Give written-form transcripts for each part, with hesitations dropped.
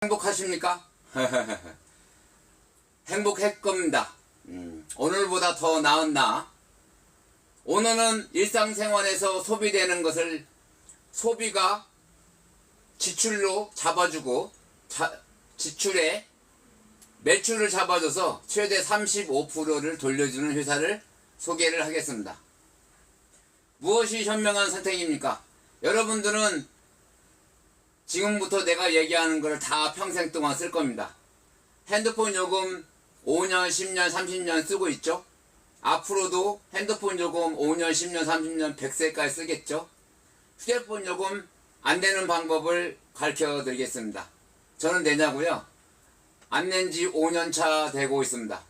행복하십니까? 행복할 겁니다. 오늘보다 더 나은 나. 오늘은 일상생활에서 소비되는 것을 소비가 지출로 잡아주고 지출에 매출을 잡아줘서 최대 35%를 돌려주는 회사를 소개를 하겠습니다. 무엇이 현명한 선택입니까? 여러분들은 지금부터 내가 얘기하는 걸 다 평생 동안 쓸 겁니다. 핸드폰 요금 5년, 10년, 30년 쓰고 있죠? 앞으로도 핸드폰 요금 5년, 10년, 30년, 100세까지 쓰겠죠? 휴대폰 요금 안 내는 방법을 가르쳐 드리겠습니다. 저는 내냐고요? 안 낸 지 5년 차 되고 있습니다.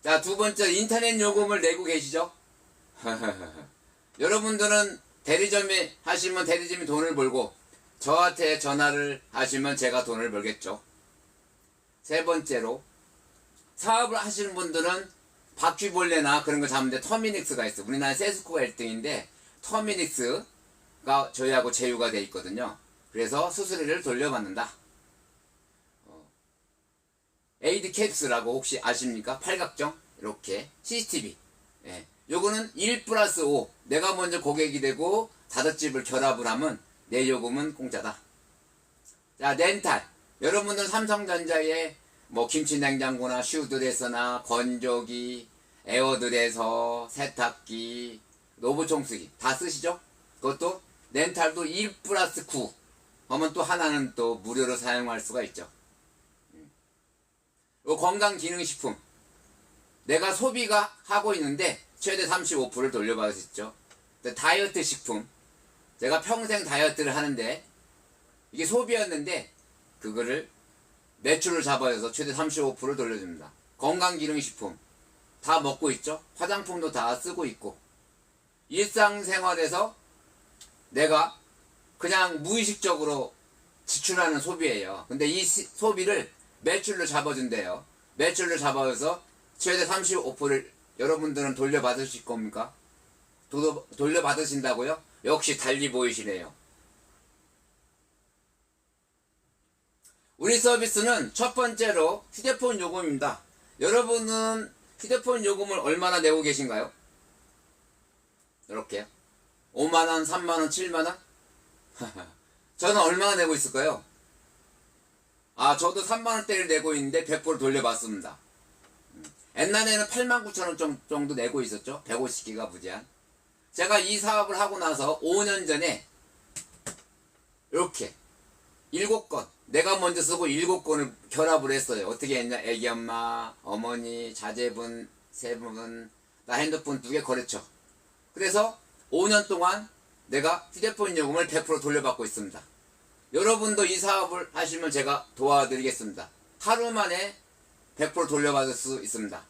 자, 두 번째, 인터넷 요금을 내고 계시죠? 여러분들은 대리점에 하시면 대리점이 돈을 벌고 저한테 전화를 하시면 제가 돈을 벌겠죠. 세 번째로, 사업을 하시는 분들은 바퀴벌레나 그런 거 잡는데 터미닉스가 있어. 우리나라 세스코가 1등인데 터미닉스가 저희하고 제휴가 돼 있거든요. 그래서 수수료를 돌려받는다. 에이드 캡스라고 혹시 아십니까? 팔각정 이렇게 CCTV. 예. 요거는 1+5. 내가 먼저 고객이 되고 다섯집을 결합을 하면 내 요금은 공짜다. 자, 렌탈. 여러분들 삼성전자에 뭐 김치냉장고나 슈드레서나 건조기, 에어드레서, 세탁기, 로봇청소기 다 쓰시죠? 그것도 렌탈도 1+9 하면 또 하나는 또 무료로 사용할 수가 있죠. 건강기능식품. 내가 소비가 하고 있는데 최대 35%를 돌려받을 수 있죠. 다이어트 식품. 제가 평생 다이어트를 하는데 이게 소비였는데 그거를 매출을 잡아서 최대 35%를 돌려줍니다. 건강기능식품 다 먹고 있죠. 화장품도 다 쓰고 있고 일상생활에서 내가 그냥 무의식적으로 지출하는 소비예요. 근데 이 소비를 매출로 잡아준대요. 매출로 잡아서 최대 35%를 여러분들은 돌려받으실 겁니까? 돌려받으신다고요? 역시 달리 보이시네요. 우리 서비스는 첫 번째로 휴대폰 요금입니다. 여러분은 휴대폰 요금을 얼마나 내고 계신가요? 이렇게요. 5만원, 3만원, 7만원? 저는 얼마나 내고 있을까요? 저도 3만원대를 내고 있는데 100% 돌려받습니다. 옛날에는 89,000원 정도 내고 있었죠. 150기가 무제한. 제가 이 사업을 하고 나서 5년 전에 이렇게 7건 내가 먼저 쓰고 7건을 결합을 했어요. 어떻게 했냐? 애기 엄마, 어머니, 자제분 3분, 나 핸드폰 2개 거래처. 그래서 5년 동안 내가 휴대폰 요금을 100% 돌려받고 있습니다. 여러분도 이 사업을 하시면 제가 도와드리겠습니다. 하루 만에 100% 돌려받을 수 있습니다.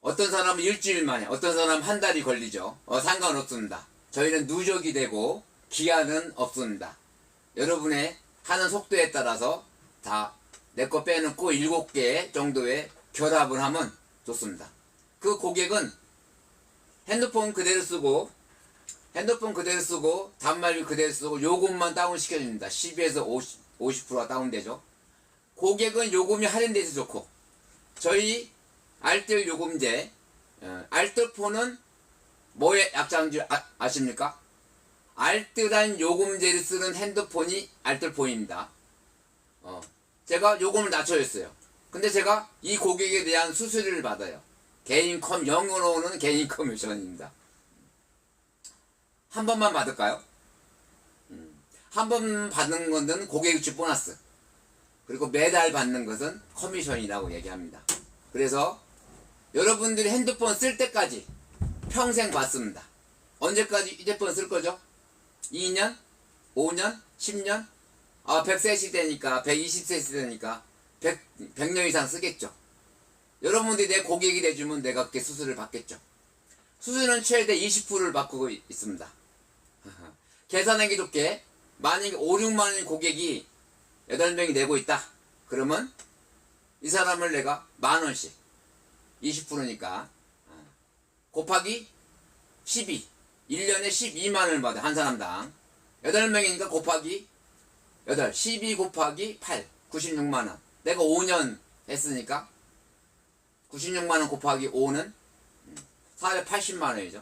어떤 사람은 일주일 만에, 어떤 사람은 한 달이 걸리죠. 상관없습니다. 저희는 누적이 되고 기한은 없습니다. 여러분의 하는 속도에 따라서 다 내 거 빼놓고 7개 정도의 결합을 하면 좋습니다. 그 고객은 핸드폰 그대로 쓰고 단말기 그대로 쓰고 요금만 다운시켜줍니다. 10에서 50%가 다운되죠. 고객은 요금이 할인돼서 좋고 저희 알뜰 요금제 알뜰폰은 뭐의 약자인지 아십니까? 알뜰한 요금제를 쓰는 핸드폰이 알뜰폰입니다. 제가 요금을 낮춰줬어요. 근데 제가 이 고객에 대한 수수료를 받아요. 영어로는 개인 커미션입니다. 한 번만 받을까요? 한 번 받는 것은 고객유치 보너스. 그리고 매달 받는 것은 커미션이라고 얘기합니다. 그래서 여러분들이 핸드폰 쓸 때까지 평생 받습니다. 언제까지 휴대폰 쓸 거죠? 2년? 5년? 10년? 100세 시대니까 120세 시대니까 100년 이상 쓰겠죠. 여러분들이 내 고객이 돼주면 내가 그렇게 수수료를 받겠죠. 수수료는 최대 20%를 받고 있습니다. 계산하기 좋게 만약에 5, 6만원 고객이 8명이 내고 있다. 그러면 이 사람을 내가 만원씩 20%니까 곱하기 12 1년에 12만원을 받아 한 사람당 8명이니까 곱하기 12 곱하기 8 96만원. 내가 5년 했으니까 96만원 곱하기 5는 480만원이죠.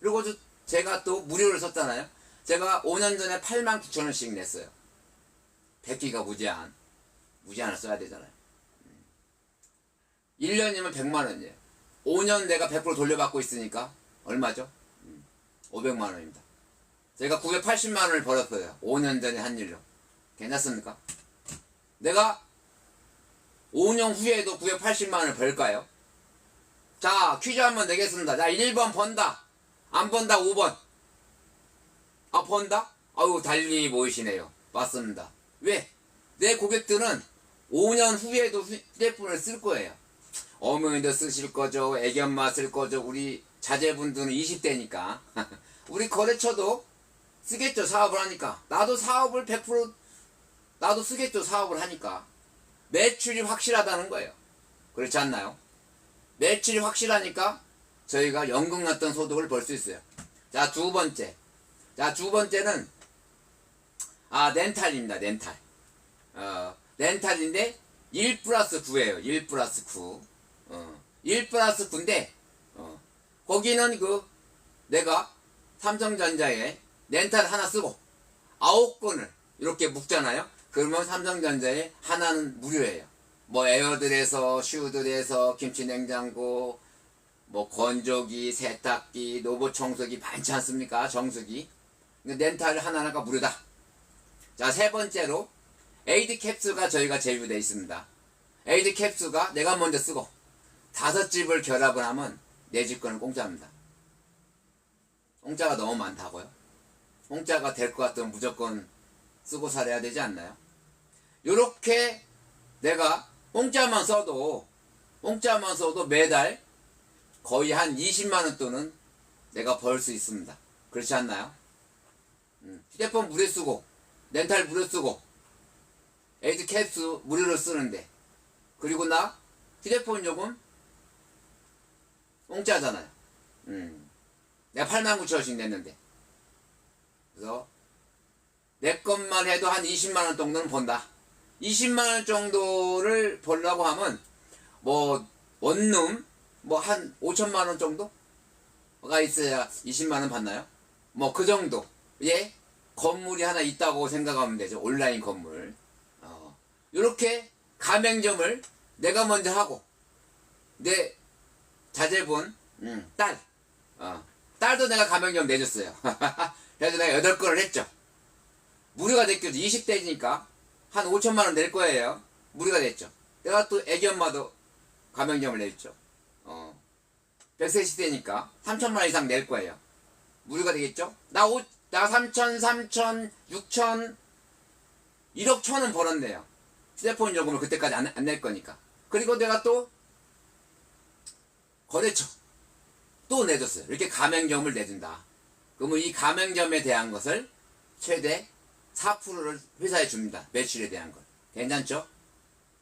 그리고 제가 또 무료를 썼잖아요. 제가 5년 전에 89,000원씩 냈어요. 100기가 무제한을 써야 되잖아요. 1년이면 100만원이에요. 5년 내가 100% 돌려받고 있으니까 얼마죠? 500만원입니다. 제가 980만원을 벌었어요. 5년 전에 한 일로. 괜찮습니까? 내가 5년 후에도 980만원을 벌까요? 자, 퀴즈 한번 내겠습니다. 자, 1번 번다. 안 번다. 5번. 아, 번다? 아유, 달리 보이시네요. 맞습니다. 왜? 내 고객들은 5년 후에도 휴대폰을 쓸 거예요. 어머니도 쓰실 거죠. 애기 엄마 쓸 거죠. 우리 자제분들은 20대니까. 우리 거래처도 쓰겠죠. 사업을 하니까. 나도 사업을 100% 나도 쓰겠죠. 사업을 하니까. 매출이 확실하다는 거예요. 그렇지 않나요? 매출이 확실하니까 저희가 연금 같은 소득을 벌 수 있어요. 자, 두 번째. 자, 두 번째는 렌탈입니다. 렌탈. 렌탈인데 1 플러스 9예요. 1 플러스 9. 1 플러스 9인데 거기는 내가 삼성전자에 렌탈 하나 쓰고 9건을 이렇게 묶잖아요. 그러면 삼성전자에 하나는 무료예요. 뭐 에어들에서, 슈들에서, 김치냉장고, 뭐 건조기, 세탁기, 로봇 청소기 많지 않습니까? 정수기. 렌탈 하나가 무료다. 자, 세 번째로 에이드 캡수가 저희가 제휴되어 있습니다. 에이드 캡수가 내가 먼저 쓰고 5집을 결합을 하면 내 집 거는 공짜입니다. 공짜가 너무 많다고요? 공짜가 될 것 같으면 무조건 쓰고 살아야 되지 않나요? 요렇게 내가 공짜만 써도 매달 거의 한 20만원 돈은 내가 벌 수 있습니다. 그렇지 않나요? 휴대폰 무료 쓰고 렌탈 무료 쓰고 에이드 캡수 무료로 쓰는데, 그리고 나 휴대폰 요금 공짜잖아요. 내가 89,000원씩 냈는데, 그래서 내 것만 해도 한 20만원 정도는 번다. 20만원 정도를 벌려고 하면 뭐 원룸 뭐 한 5천만원 정도가 있어야 20만원 받나요? 뭐 그 정도. 예, 건물이 하나 있다고 생각하면 되죠. 온라인 건물. 요렇게 가맹점을 내가 먼저 하고 내 자제분 딸도 내가 가맹점 내줬어요. 그래서 내가 8건을 했죠. 무료가 됐죠. 20대니까 한 5천만원 낼 거예요. 무료가 됐죠. 내가 또 애기 엄마도 가맹점을 냈죠. 100세 시대니까 3천만원 이상 낼 거예요. 무료가 되겠죠. 나 3천, 3천, 6천, 1억 1천은 벌었네요. 휴대폰 요금을 그때까지 안 낼 거니까. 그리고 내가 또 거래처 또 내줬어요. 이렇게 가맹점을 내준다. 그러면 이 가맹점에 대한 것을 최대 4%를 회사에 줍니다. 매출에 대한 걸. 괜찮죠?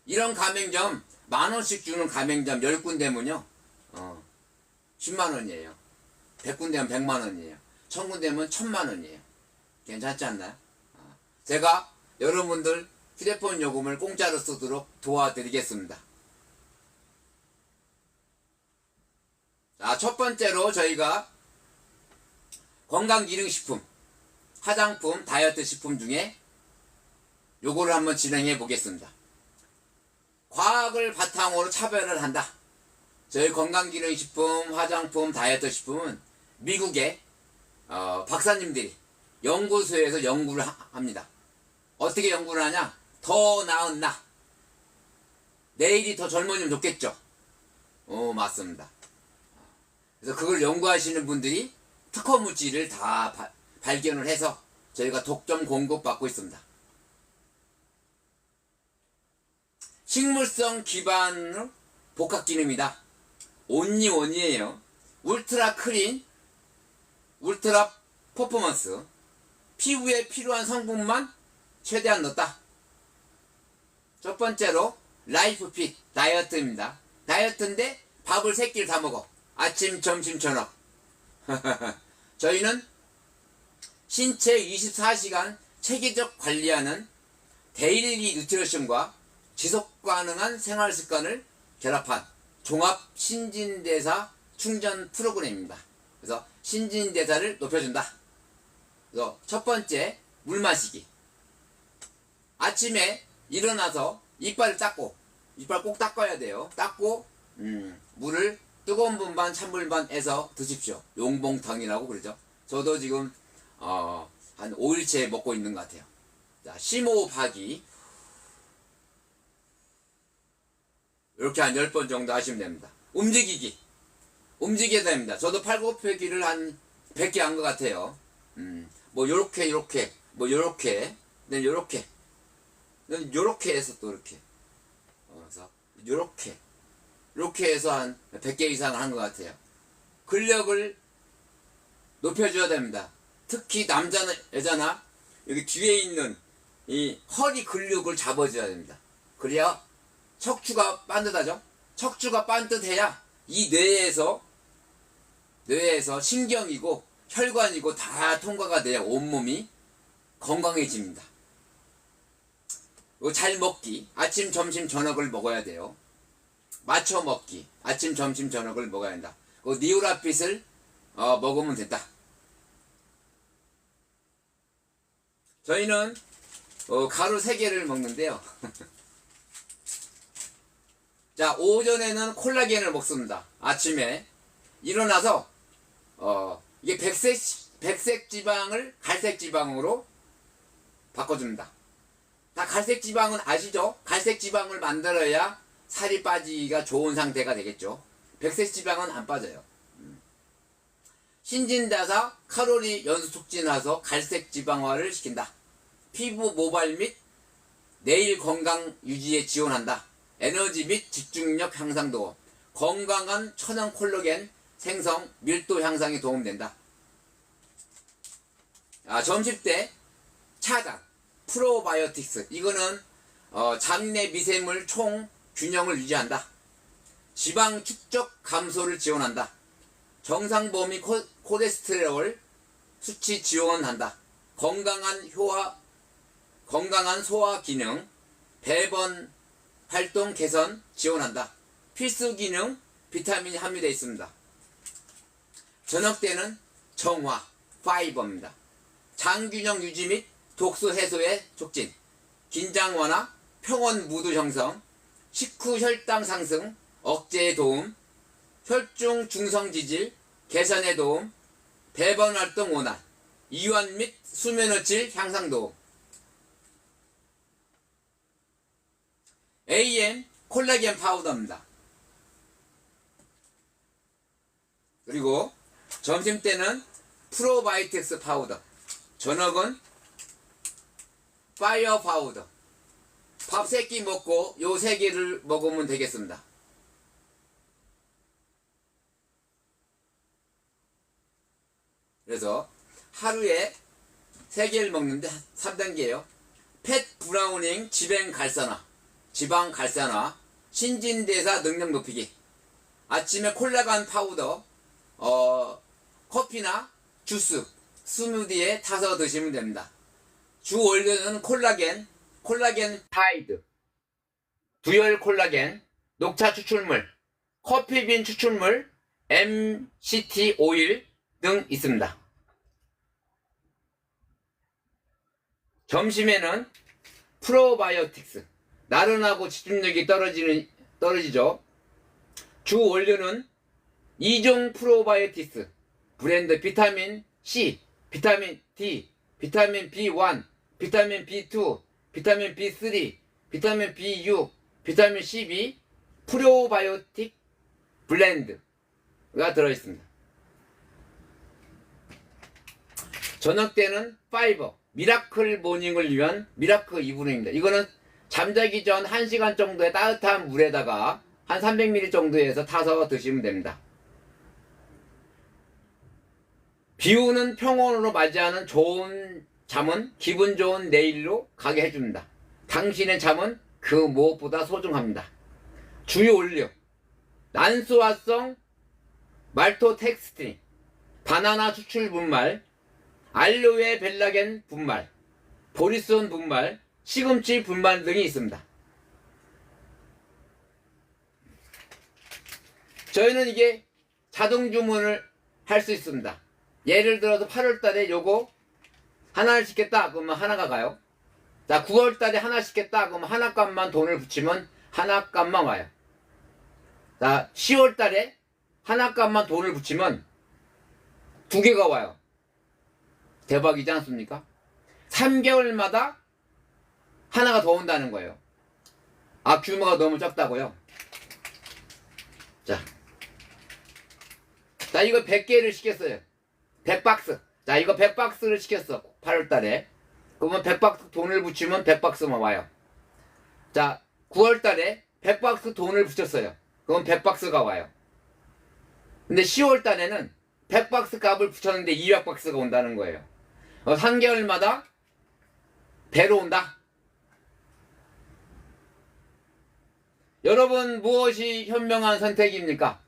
이런 가맹점 10,000원씩 주는 가맹점 10군데면요 10만원이에요. 100군데면 100만원이에요. 1000군데면 1000만원이에요. 괜찮지 않나요? 제가 여러분들 휴대폰 요금을 공짜로 쓰도록 도와드리겠습니다. 자, 첫 번째로 저희가 건강기능식품, 화장품, 다이어트 식품 중에 요거를 한번 진행해 보겠습니다. 과학을 바탕으로 차별을 한다. 저희 건강기능식품, 화장품, 다이어트 식품은 미국의 박사님들이 연구소에서 연구를 합니다. 어떻게 연구를 하냐? 더 나은 나. 내일이 더 젊어지면 좋겠죠? 맞습니다. 그래서 그걸 연구하시는 분들이 특허 물질을 다 발견을 해서 저희가 독점 공급받고 있습니다. 식물성 기반 복합기능이다. 온리원이에요. 울트라 클린, 울트라 퍼포먼스. 피부에 필요한 성분만 최대한 넣었다. 첫 번째로 라이프 핏 다이어트입니다. 다이어트인데 밥을 3끼를 다 먹어. 아침, 점심, 저녁. 저희는 신체 24시간 체계적 관리하는 데일리 뉴트리션과 지속 가능한 생활 습관을 결합한 종합 신진대사 충전 프로그램입니다. 그래서 신진대사를 높여준다. 그래서 첫 번째, 물 마시기. 아침에 일어나서 이빨을 닦고, 이빨 꼭 닦아야 돼요. 닦고 물을 뜨거운 물 반 찬물 반 해서 드십시오. 용봉탕이라고 그러죠. 저도 지금 한 5일째 먹고 있는 것 같아요. 자, 심호흡하기. 이렇게 한 10번 정도 하시면 됩니다. 움직이기. 움직여야 됩니다. 저도 팔굽혀펴기를 한 100개 한 것 같아요. 뭐 요렇게 뭐 요렇게 요렇게 해서 또 이렇게 그래서 요렇게 해서 한 100개 이상 한 것 같아요. 근력을 높여줘야 됩니다. 특히 남자나 여자나 여기 뒤에 있는 이 허리 근육을 잡아줘야 됩니다. 그래야 척추가 반듯하죠. 척추가 반듯해야 이 뇌에서 신경이고 혈관이고 다 통과가 돼야 온몸이 건강해집니다. 잘 먹기. 아침, 점심, 저녁을 먹어야 돼요. 맞춰 먹기. 아침, 점심, 저녁을 먹어야 한다. 니오라핏을 먹으면 된다. 저희는 가루 3개를 먹는데요. 자, 오전에는 콜라겐을 먹습니다. 아침에 일어나서 이게 백색 지방을 갈색 지방으로 바꿔줍니다. 다 갈색 지방은 아시죠? 갈색 지방을 만들어야 살이 빠지기가 좋은 상태가 되겠죠. 백색 지방은 안 빠져요. 신진대사 칼로리 연수 촉진해서 갈색 지방화를 시킨다. 피부 모발 및 내일 건강 유지에 지원한다. 에너지 및 집중력 향상 도움, 건강한 천연 콜라겐 생성, 밀도 향상에 도움된다. 점심때 차단, 프로바이오틱스. 이거는 장내 미생물 총 균형을 유지한다. 지방 축적 감소를 지원한다. 정상 범위 콜레스테롤 수치 지원한다. 건강한 소화 기능, 배변 활동 개선 지원한다. 필수 기능 비타민이 함유되어 있습니다. 저녁 때는 정화, 파이버입니다. 장균형 유지 및 독소 해소에 촉진, 긴장 완화, 평온 무드 형성, 식후 혈당 상승, 억제에 도움, 혈중 중성 지질 개선에 도움, 배변 활동 원활, 이완 및 수면의 질 향상 도움. AM 콜라겐 파우더입니다. 그리고 점심때는 프로바이오틱스 파우더, 저녁은 파이어 파우더. 밥 3끼 먹고 요 3개를 먹으면 되겠습니다. 그래서 하루에 3개를 먹는데 3단계예요. 팻 브라우닝 지방 갈산화, 신진대사 능력 높이기. 아침에 콜라겐 파우더, 커피나 주스, 스무디에 타서 드시면 됩니다. 주 원료는 콜라겐 타이드, 두열 콜라겐, 녹차 추출물, 커피빈 추출물, MCT 오일 등 있습니다. 점심에는 프로바이오틱스, 나른하고 집중력이 떨어지죠. 주 원료는 2종 프로바이오틱스, 브랜드 비타민 C, 비타민 D, 비타민 B1, 비타민 B2, 비타민 B3, 비타민 B6, 비타민 C2 프로바이오틱 블렌드가 들어있습니다. 저녁 때는 파이버, 미라클 모닝을 위한 미라클 이브닝입니다. 이거는 잠자기 전 1시간 정도의 따뜻한 물에다가 한 300ml 정도에서 타서 드시면 됩니다. 비우는 평온으로 맞이하는 좋은 잠은 기분 좋은 내일로 가게 해줍니다. 당신의 잠은 그 무엇보다 소중합니다. 주요 원료: 난소화성 말토텍스틴, 바나나 추출 분말, 알로에 벨라겐 분말, 보리손 분말, 시금치 분말 등이 있습니다. 저희는 이게 자동 주문을 할 수 있습니다. 예를 들어서 8월달에 요거 하나를 시켰다 그러면 하나가 가요. 자, 9월달에 하나 시켰다 그러면 하나 값만 돈을 붙이면 하나 값만 와요. 자, 10월달에 하나 값만 돈을 붙이면 두 개가 와요. 대박이지 않습니까? 3개월마다 하나가 더 온다는 거예요. 아, 규모가 너무 적다고요? 자, 이거 100개를 시켰어요. 100박스. 자, 이거 100박스를 시켰어. 8월달에. 그러면 100박스 돈을 붙이면 100박스만 와요. 자, 9월달에 100박스 돈을 붙였어요. 그럼 100박스가 와요. 근데 10월달에는 100박스 값을 붙였는데 200박스가 온다는 거예요. 3개월마다 배로 온다. 여러분, 무엇이 현명한 선택입니까?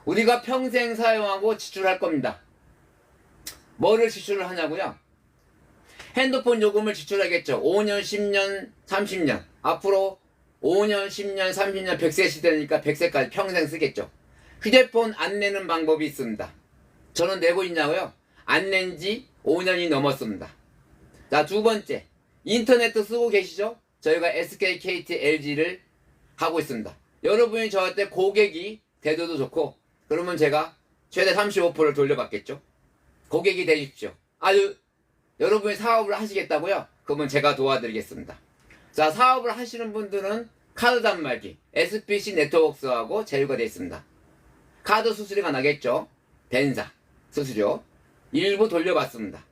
우리가 평생 사용하고 지출할 겁니다. 뭐를 지출을 하냐고요? 핸드폰 요금을 지출하겠죠. 5년, 10년, 30년. 앞으로 5년, 10년, 30년 100세 시대니까 100세까지 평생 쓰겠죠. 휴대폰 안 내는 방법이 있습니다. 저는 내고 있냐고요? 안 낸 지 5년이 넘었습니다. 자, 두 번째. 인터넷 쓰고 계시죠? 저희가 SK, KT, LG를 하고 있습니다. 여러분이 저한테 고객이 돼도 좋고, 그러면 제가 최대 35%를 돌려받겠죠. 고객이 되십시오. 아주 여러분이 사업을 하시겠다고요? 그러면 제가 도와드리겠습니다. 자, 사업을 하시는 분들은 카드 단말기 SPC 네트워크스하고 제휴가 되어 있습니다. 카드 수수료가 나겠죠. 벤사 수수료 일부 돌려받습니다.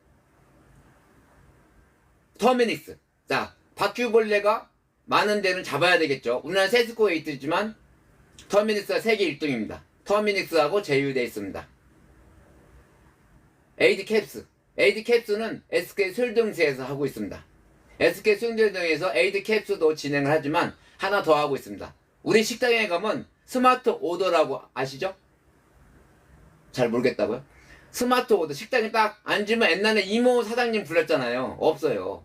터미닉스. 자, 바퀴벌레가 많은 데는 잡아야 되겠죠. 우리나라 세스코에 있지만 터미닉스가 세계 1등입니다. 터미닉스하고 제휴되어 있습니다. 에이드캡스. 에이드캡스는 SK 술등시에서 하고 있습니다. SK 술등시에서 에이드캡스도 진행을 하지만 하나 더 하고 있습니다. 우리 식당에 가면 스마트 오더라고 아시죠? 잘 모르겠다고요? 스마트 오더. 식당에 딱 앉으면 옛날에 이모 사장님 불렀잖아요. 없어요.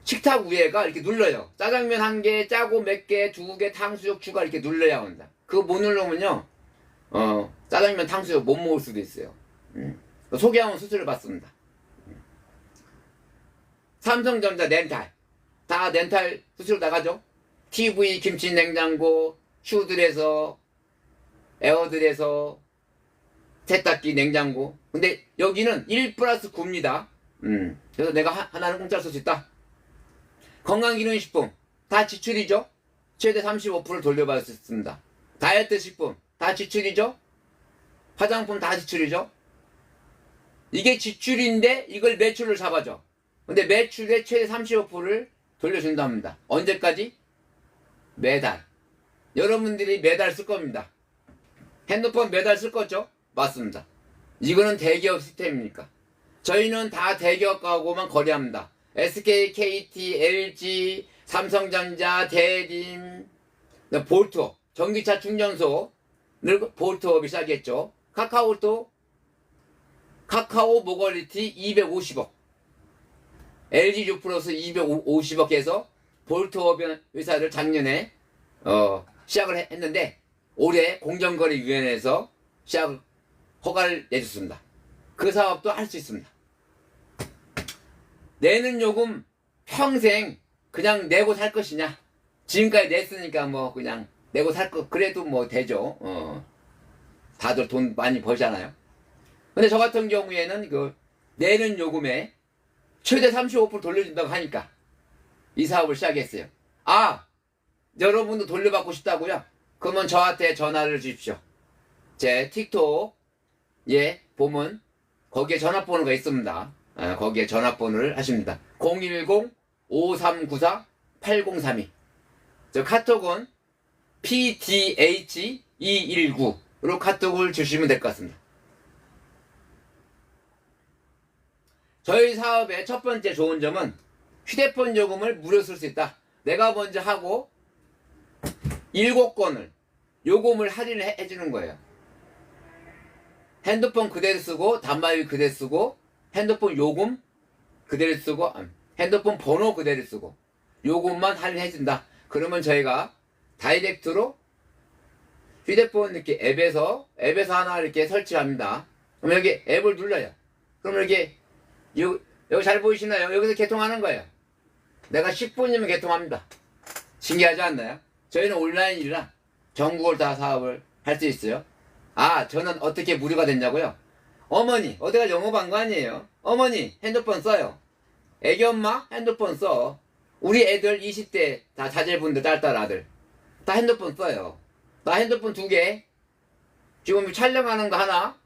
식탁 위에가 이렇게 눌러요. 짜장면 한 개, 짜고 몇 개, 두 개, 탕수육 추가 이렇게 눌러야 한다. 그거 못 누르면요, 짜장면 탕수육 못 먹을 수도 있어요. 소개하면 수수료를 받습니다. 삼성전자 렌탈. 다 렌탈 수수료 나가죠? TV, 김치, 냉장고, 슈들에서, 에어들에서, 세탁기, 냉장고. 근데 여기는 1 플러스 9입니다. 그래서 내가 하나는 공짜로 쓸 수 있다. 건강기능식품. 다 지출이죠? 최대 35% 돌려받을 수 있습니다. 다이어트 식품. 다 지출이죠? 화장품 다 지출이죠? 이게 지출인데 이걸 매출을 잡아줘. 근데 매출의 최대 35%를 돌려준답니다. 언제까지? 매달. 여러분들이 매달 쓸 겁니다. 핸드폰 매달 쓸 거죠? 맞습니다. 이거는 대기업 시스템입니까? 저희는 다 대기업하고만 거래합니다. SK, KT, LG, 삼성전자, 대림, 볼트업, 전기차 충전소를 볼트업이 시작했죠. 카카오도 카카오 모빌리티 250억, LG U 플러스 250억 해서 볼트업 회사를 작년에 시작을 했는데 올해 공정거래위원회에서 시작 허가를 내줬습니다. 그 사업도 할 수 있습니다. 내는 요금 평생 그냥 내고 살 것이냐? 지금까지 냈으니까 뭐 그냥 내고 살 거 그래도 뭐 되죠. 다들 돈 많이 벌잖아요. 근데 저 같은 경우에는 그 내는 요금에 최대 35% 돌려준다고 하니까 이 사업을 시작했어요. 아, 여러분도 돌려받고 싶다고요? 그러면 저한테 전화를 주십시오. 제 틱톡에 보면 거기에 전화번호가 있습니다. 거기에 전화번호를 하십니다. 010-5394-8032. 저 카톡은 PDH219로 카톡을 주시면 될 것 같습니다. 저희 사업의 첫 번째 좋은 점은 휴대폰 요금을 무료 쓸 수 있다. 내가 먼저 하고 7건을 요금을 할인을 해주는 거예요. 핸드폰 그대로 쓰고 단말기 그대로 쓰고 핸드폰 요금 그대로 쓰고 핸드폰 번호 그대로 쓰고 요것만 할인해준다. 그러면 저희가 다이렉트로 휴대폰 이렇게 앱에서 하나 이렇게 설치합니다. 그럼 여기 앱을 눌러요. 그럼 이렇게 여기 잘 보이시나요? 여기서 개통하는 거예요. 내가 10분이면 개통합니다. 신기하지 않나요? 저희는 온라인이라 전국을 다 사업을 할 수 있어요. 아, 저는 어떻게 무료가 됐냐고요? 어머니, 어디가 영업한 거 아니에요? 어머니, 핸드폰 써요. 애기 엄마, 핸드폰 써. 우리 애들 20대 다 자제분들, 딸 아들 다 핸드폰 써요. 나 핸드폰 2개. 지금 촬영하는 거 하나.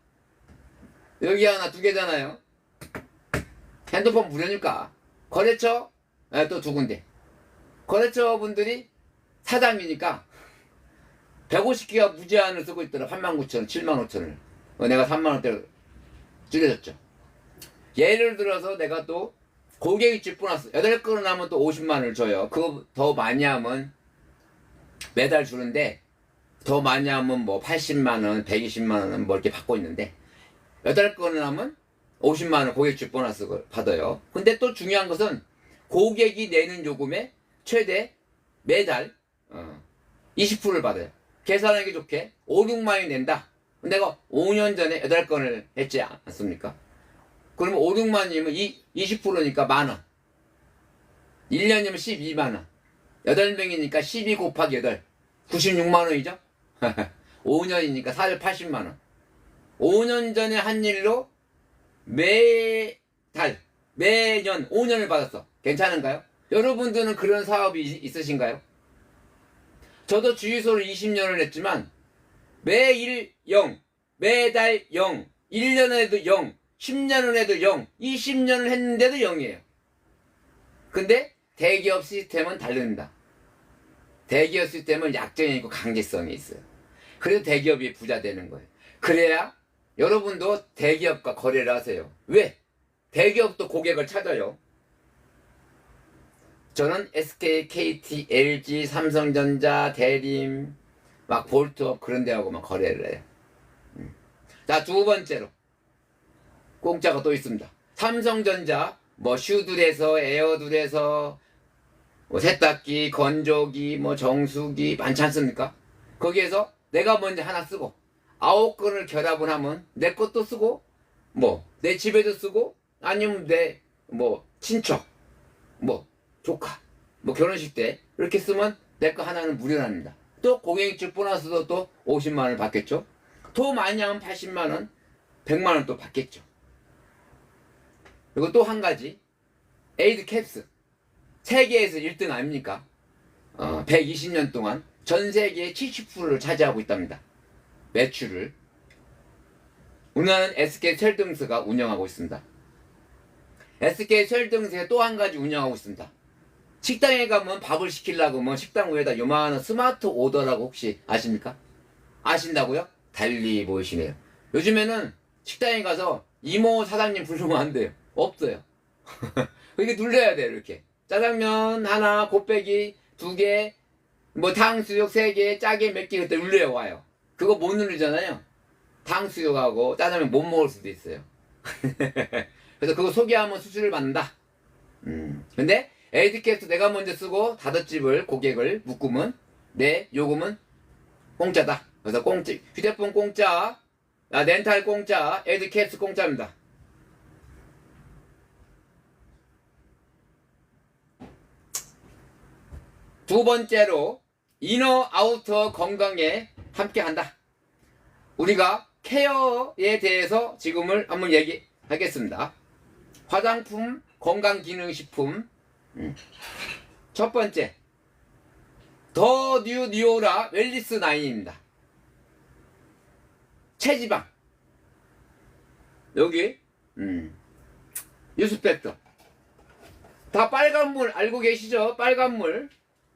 여기 하나 2개잖아요. 핸드폰 무료니까. 거래처 또 2군데. 거래처 분들이 사장이니까 150기가 무제한을 쓰고 있더라. 89,000원, 75,000원. 내가 3만원대로 줄여줬죠. 예를 들어서 내가 또 고객이 집 보너스 8건을 하면 또 50만원을 줘요. 그거 더 많이 하면 매달 주는데, 더 많이 하면 뭐 80만원, 120만원은 뭐 이렇게 받고 있는데, 8건을 하면 50만원 고객집 보너스 받아요. 근데 또 중요한 것은 고객이 내는 요금의 최대 매달 20%를 받아요. 계산하기 좋게 5, 6만원이 낸다. 내가 5년 전에 8건을 했지 않습니까? 그러면 5, 6만원이면 20%니까 만원. 1년이면 12만원. 8명이니까 12 곱하기 8. 96만원이죠? 5년이니까 480만원. 5년 전에 한 일로 매달, 매년 5년을 받았어. 괜찮은가요? 여러분들은 그런 사업이 있으신가요? 저도 주유소를 20년을 했지만 매일 0, 매달 0, 1년에도 0, 10년을 해도 0, 20년을 했는데도 0이에요. 근데 대기업 시스템은 다릅니다. 대기업 시스템은 약점이 있고 강제성이 있어요. 그래서 대기업이 부자 되는 거예요. 그래야 여러분도 대기업과 거래를 하세요. 왜? 대기업도 고객을 찾아요. 저는 SK, KT, LG, 삼성전자, 대림, 막 볼트업 그런 데하고만 거래를 해요. 자, 2번째로 공짜가 또 있습니다. 삼성전자 뭐 슈들에서 에어들에서 뭐 세탁기, 건조기, 뭐 정수기 많지 않습니까? 거기에서 내가 먼저 하나 쓰고 9건을 결합을 하면 내 것도 쓰고 뭐 내 집에도 쓰고 아니면 내 뭐 친척 뭐 조카 뭐 결혼식 때 이렇게 쓰면 내 거 하나는 무료랍니다. 또 고객집 보너스도 또 50만원을 받겠죠. 더 많이 하면 80만원 100만원 또 받겠죠. 그리고 또 한 가지 에이드 캡스 세계에서 1등 아닙니까? 120년 동안 전 세계의 70%를 차지하고 있답니다. 매출을. 우리나라는 SK셀등스가 운영하고 있습니다. SK셀등스에 또 한 가지 운영하고 있습니다. 식당에 가면 밥을 시키려고 하면 식당 위에다 요만한 스마트 오더라고 혹시 아십니까? 아신다고요? 달리 보이시네요. 요즘에는 식당에 가서 이모 사장님 부르면 안 돼요. 없어요. 이렇게 눌러야 돼요. 이렇게 짜장면 하나, 곱빼기 2개, 뭐 탕수육 3개, 짜게 몇 개 그때 눌러야 와요. 그거 못 누르잖아요. 탕수육하고 짜장면 못 먹을 수도 있어요. 그래서 그거 소개하면 수수료를 받는다. 근데 에이드캡스 내가 먼저 쓰고 다섯집을 고객을 묶으면 내 요금은 공짜다. 그래서 공짜, 휴대폰 공짜, 렌탈 공짜, 에이드캡스 공짜입니다. 두 번째로 이너 아우터 건강에 함께한다. 우리가 케어에 대해서 지금을 한번 얘기하겠습니다. 화장품, 건강기능식품. 첫 번째 더 뉴 니오라 웰리스 9입니다. 체지방 여기 뉴스팩터 다 빨간물 알고 계시죠? 빨간물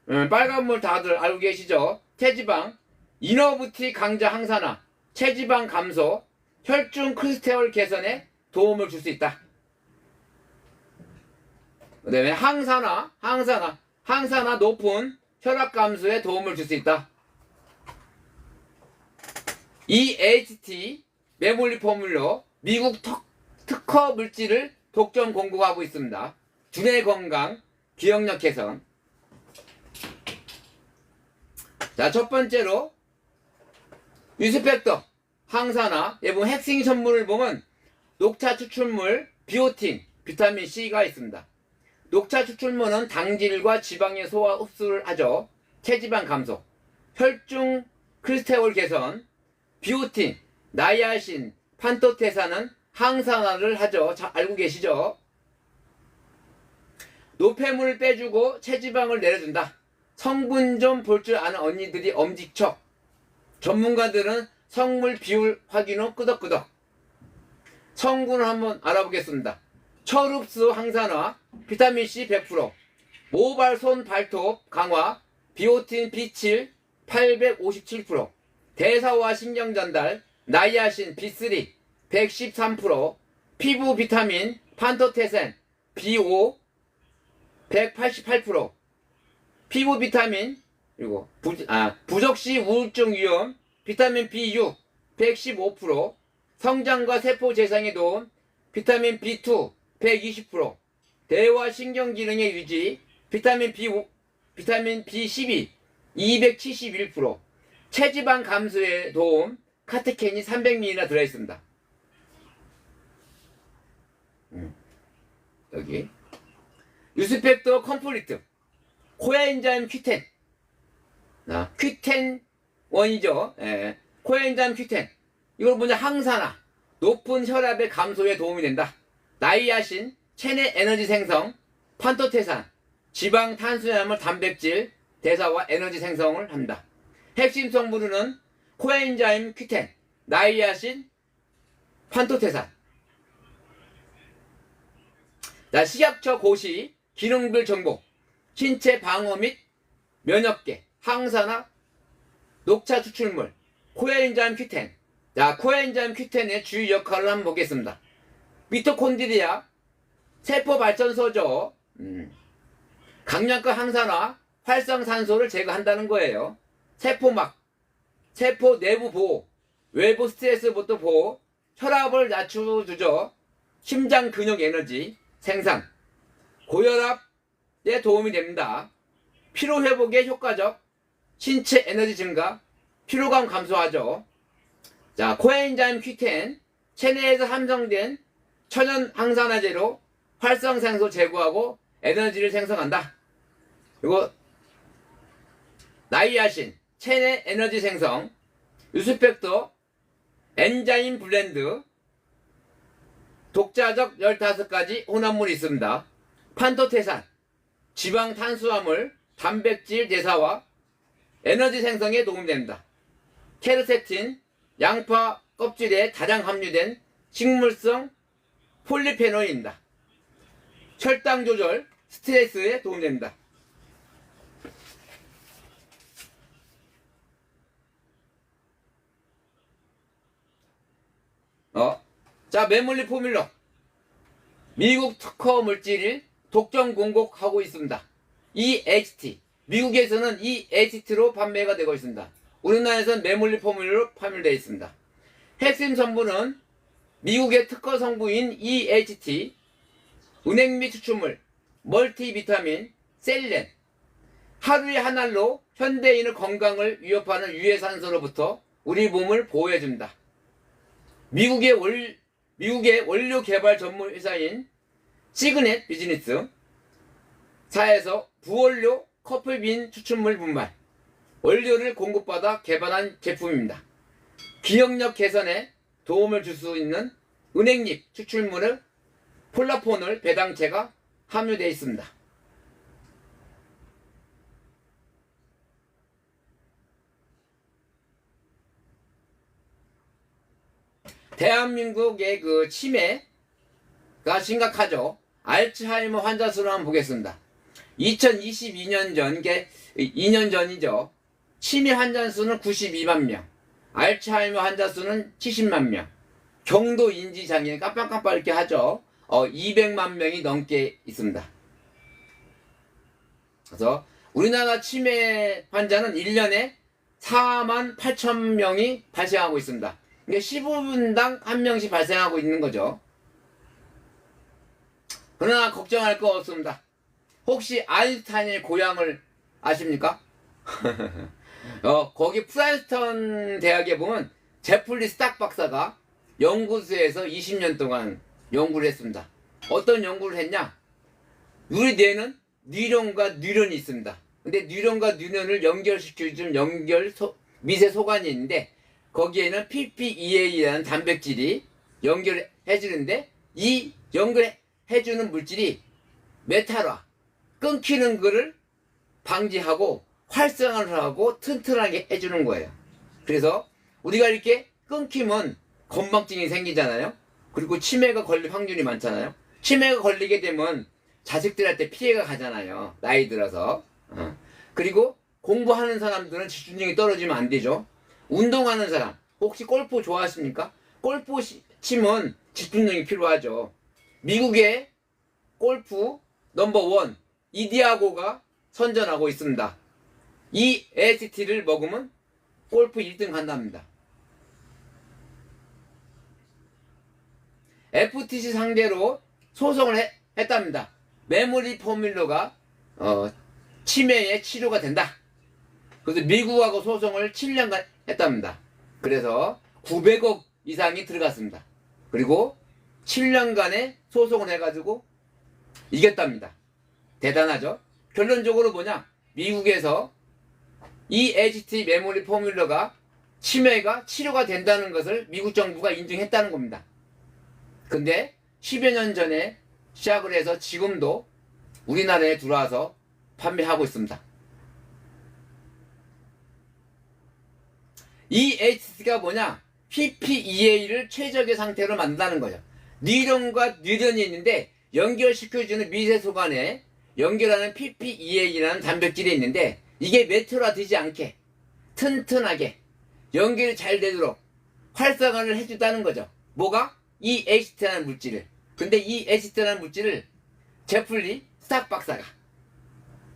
빨간물 다들 알고 계시죠? 체지방 이너부티 강자 항산화 체지방 감소 혈중 크리스테롤 개선에 도움을 줄 수 있다. 그 다음에 항산화 높은 혈압 감소에 도움을 줄 수 있다. EHT 메몰리 포뮬러 미국 특허 물질을 독점 공급하고 있습니다. 두뇌 건강, 기억력 개선. 자, 첫 번째로 유스펙터, 항산화, 예분 핵심 성분을 보면 녹차 추출물, 비오틴, 비타민 C가 있습니다. 녹차 추출물은 당질과 지방의 소화 흡수를 하죠. 체지방 감소, 혈중 크리스테올 개선, 비오틴, 나이아신, 판토테산은 항산화를 하죠. 잘 알고 계시죠? 노폐물을 빼주고 체지방을 내려준다. 성분 좀 볼 줄 아는 언니들이 엄지척. 전문가들은 성물 비율 확인 후 끄덕끄덕. 성분을 한번 알아보겠습니다. 철흡수 항산화, 비타민C 100%, 모발 손 발톱 강화, 비오틴 B7 857%, 대사와 신경 전달, 나이아신 B3 113%, 피부 비타민 판토테산 B5 188%, 피부 비타민 그리고 부적시 우울증 위험 비타민 B6 115%, 성장과 세포 재생에 도움 비타민 B2 120%, 대화 신경 기능의 유지 비타민 B5, 비타민 B12 271%, 체지방 감소에 도움 카테킨이 300ml나 들어있습니다. 여기 유스펙터 컴플리트, 코엔자임 Q10, Q10 원이죠. 예. 코엔자임 Q10, 이걸 먼저 항산화, 높은 혈압의 감소에 도움이 된다. 나이아신, 체내 에너지 생성, 판토테산, 지방, 탄수화물, 단백질, 대사와 에너지 생성을 한다. 핵심 성분은 코엔자임 Q10, 나이아신, 판토테산. 자, 식약처 고시, 기능별 정보, 신체 방어 및 면역계, 항산화, 녹차 추출물, 코엔자임 Q10. 자, 코엔자임 Q10의 주요 역할을 한번 보겠습니다. 미토콘드리아, 세포 발전소죠. 강력한 항산화, 활성산소를 제거한다는 거예요. 세포막, 세포 내부 보호, 외부 스트레스부터 보호, 혈압을 낮춰주죠. 심장 근육 에너지 생산, 고혈압에 도움이 됩니다. 피로 회복에 효과적, 신체 에너지 증가, 피로감 감소하죠. 자, 코엔자임 Q10, 체내에서 함성된 천연 항산화제로 활성산소 제거하고 에너지를 생성한다. 그리고 나이아신, 체내 에너지 생성, 유스펙터, 엔자임 블렌드, 독자적 15가지 혼합물이 있습니다. 판토테산, 지방 탄수화물, 단백질 대사와 에너지 생성에 도움됩니다. 케르세틴, 양파 껍질에 다량 함유된 식물성 폴리페놀입니다. 혈당 조절, 스트레스에 도움됩니다. 자, 메몰리 포뮬러. 미국 특허 물질을 독점 공급하고 있습니다. EHT. 미국에서는 EHT로 판매가 되고 있습니다. 우리나라에서는 메몰리 포뮬러로 판매되어 있습니다. 핵심 성분은 미국의 특허 성분인 EHT, 은행미 추출물, 멀티비타민, 셀렌. 하루에 한 알로 현대인의 건강을 위협하는 유해산소로부터 우리 몸을 보호해줍니다. 미국의 원료 개발 전문 회사인 시그넷 비즈니스 사에서 부원료 커플빈 추출물 분말 원료를 공급받아 개발한 제품입니다. 기억력 개선에 도움을 줄 수 있는 은행잎 추출물의 폴라포놀 배당체가 함유되어 있습니다. 대한민국의 그 치매가 심각하죠. 알츠하이머 환자 수를 한번 보겠습니다. 2022년 전, 2년 전이죠. 치매 환자 수는 92만 명, 알츠하이머 환자 수는 70만 명, 경도 인지 장애인 깜빡깜빡 이렇게 하죠. 200만 명이 넘게 있습니다. 그래서 우리나라 치매 환자는 1년에 4만 8천 명이 발생하고 있습니다. 이게 15분당 한 명씩 발생하고 있는 거죠. 그러나 걱정할 거 없습니다. 혹시 아인슈타인의 고향을 아십니까? 거기 프란스턴 대학에 보면 제플리 스탁 박사가 연구소에서 20년 동안 연구를 했습니다. 어떤 연구를 했냐? 우리 뇌는 뉴런과 뉴런이 있습니다. 근데 뉴런과 뉴런을 연결시켜주는 미세 소관이 있는데 거기에는 PPEA라는 단백질이 연결해주는데 이 연결해주는 물질이 메탈화, 끊기는 거를 방지하고 활성화를 하고 튼튼하게 해주는 거예요. 그래서 우리가 이렇게 끊기면 건망증이 생기잖아요. 그리고 치매가 걸릴 확률이 많잖아요. 치매가 걸리게 되면 자식들한테 피해가 가잖아요. 나이 들어서. 그리고 공부하는 사람들은 집중력이 떨어지면 안 되죠. 운동하는 사람, 혹시 골프 좋아하십니까? 골프 치면 집중력이 필요하죠. 미국의 골프 넘버원 이디아고가 선전하고 있습니다. 이 AST를 먹으면 골프 1등 간답니다. FTC 상대로 소송을 했답니다. 메모리 포뮬러가 치매의 치료가 된다. 그래서 미국하고 소송을 7년간 했답니다. 그래서 900억 이상이 들어갔습니다. 그리고 7년간의 소송을 해가지고 이겼답니다. 대단하죠? 결론적으로 뭐냐? 미국에서 이 HT 메모리 포뮬러가 치매가 치료가 된다는 것을 미국 정부가 인증했다는 겁니다. 근데 10여 년 전에 시작을 해서 지금도 우리나라에 들어와서 판매하고 있습니다. 이 HT가 뭐냐? PPEA를 최적의 상태로 만든다는 거죠. 뉴런과 뉴런이 있는데 연결시켜주는 미세소관에 연결하는 PPEA라는 단백질이 있는데 이게 메탈화 되지 않게 튼튼하게 연결이 잘 되도록 활성화를 해준다는 거죠. 뭐가? 이 HT라는 물질을. 근데 이 HT라는 물질을 제플리 스탁 박사가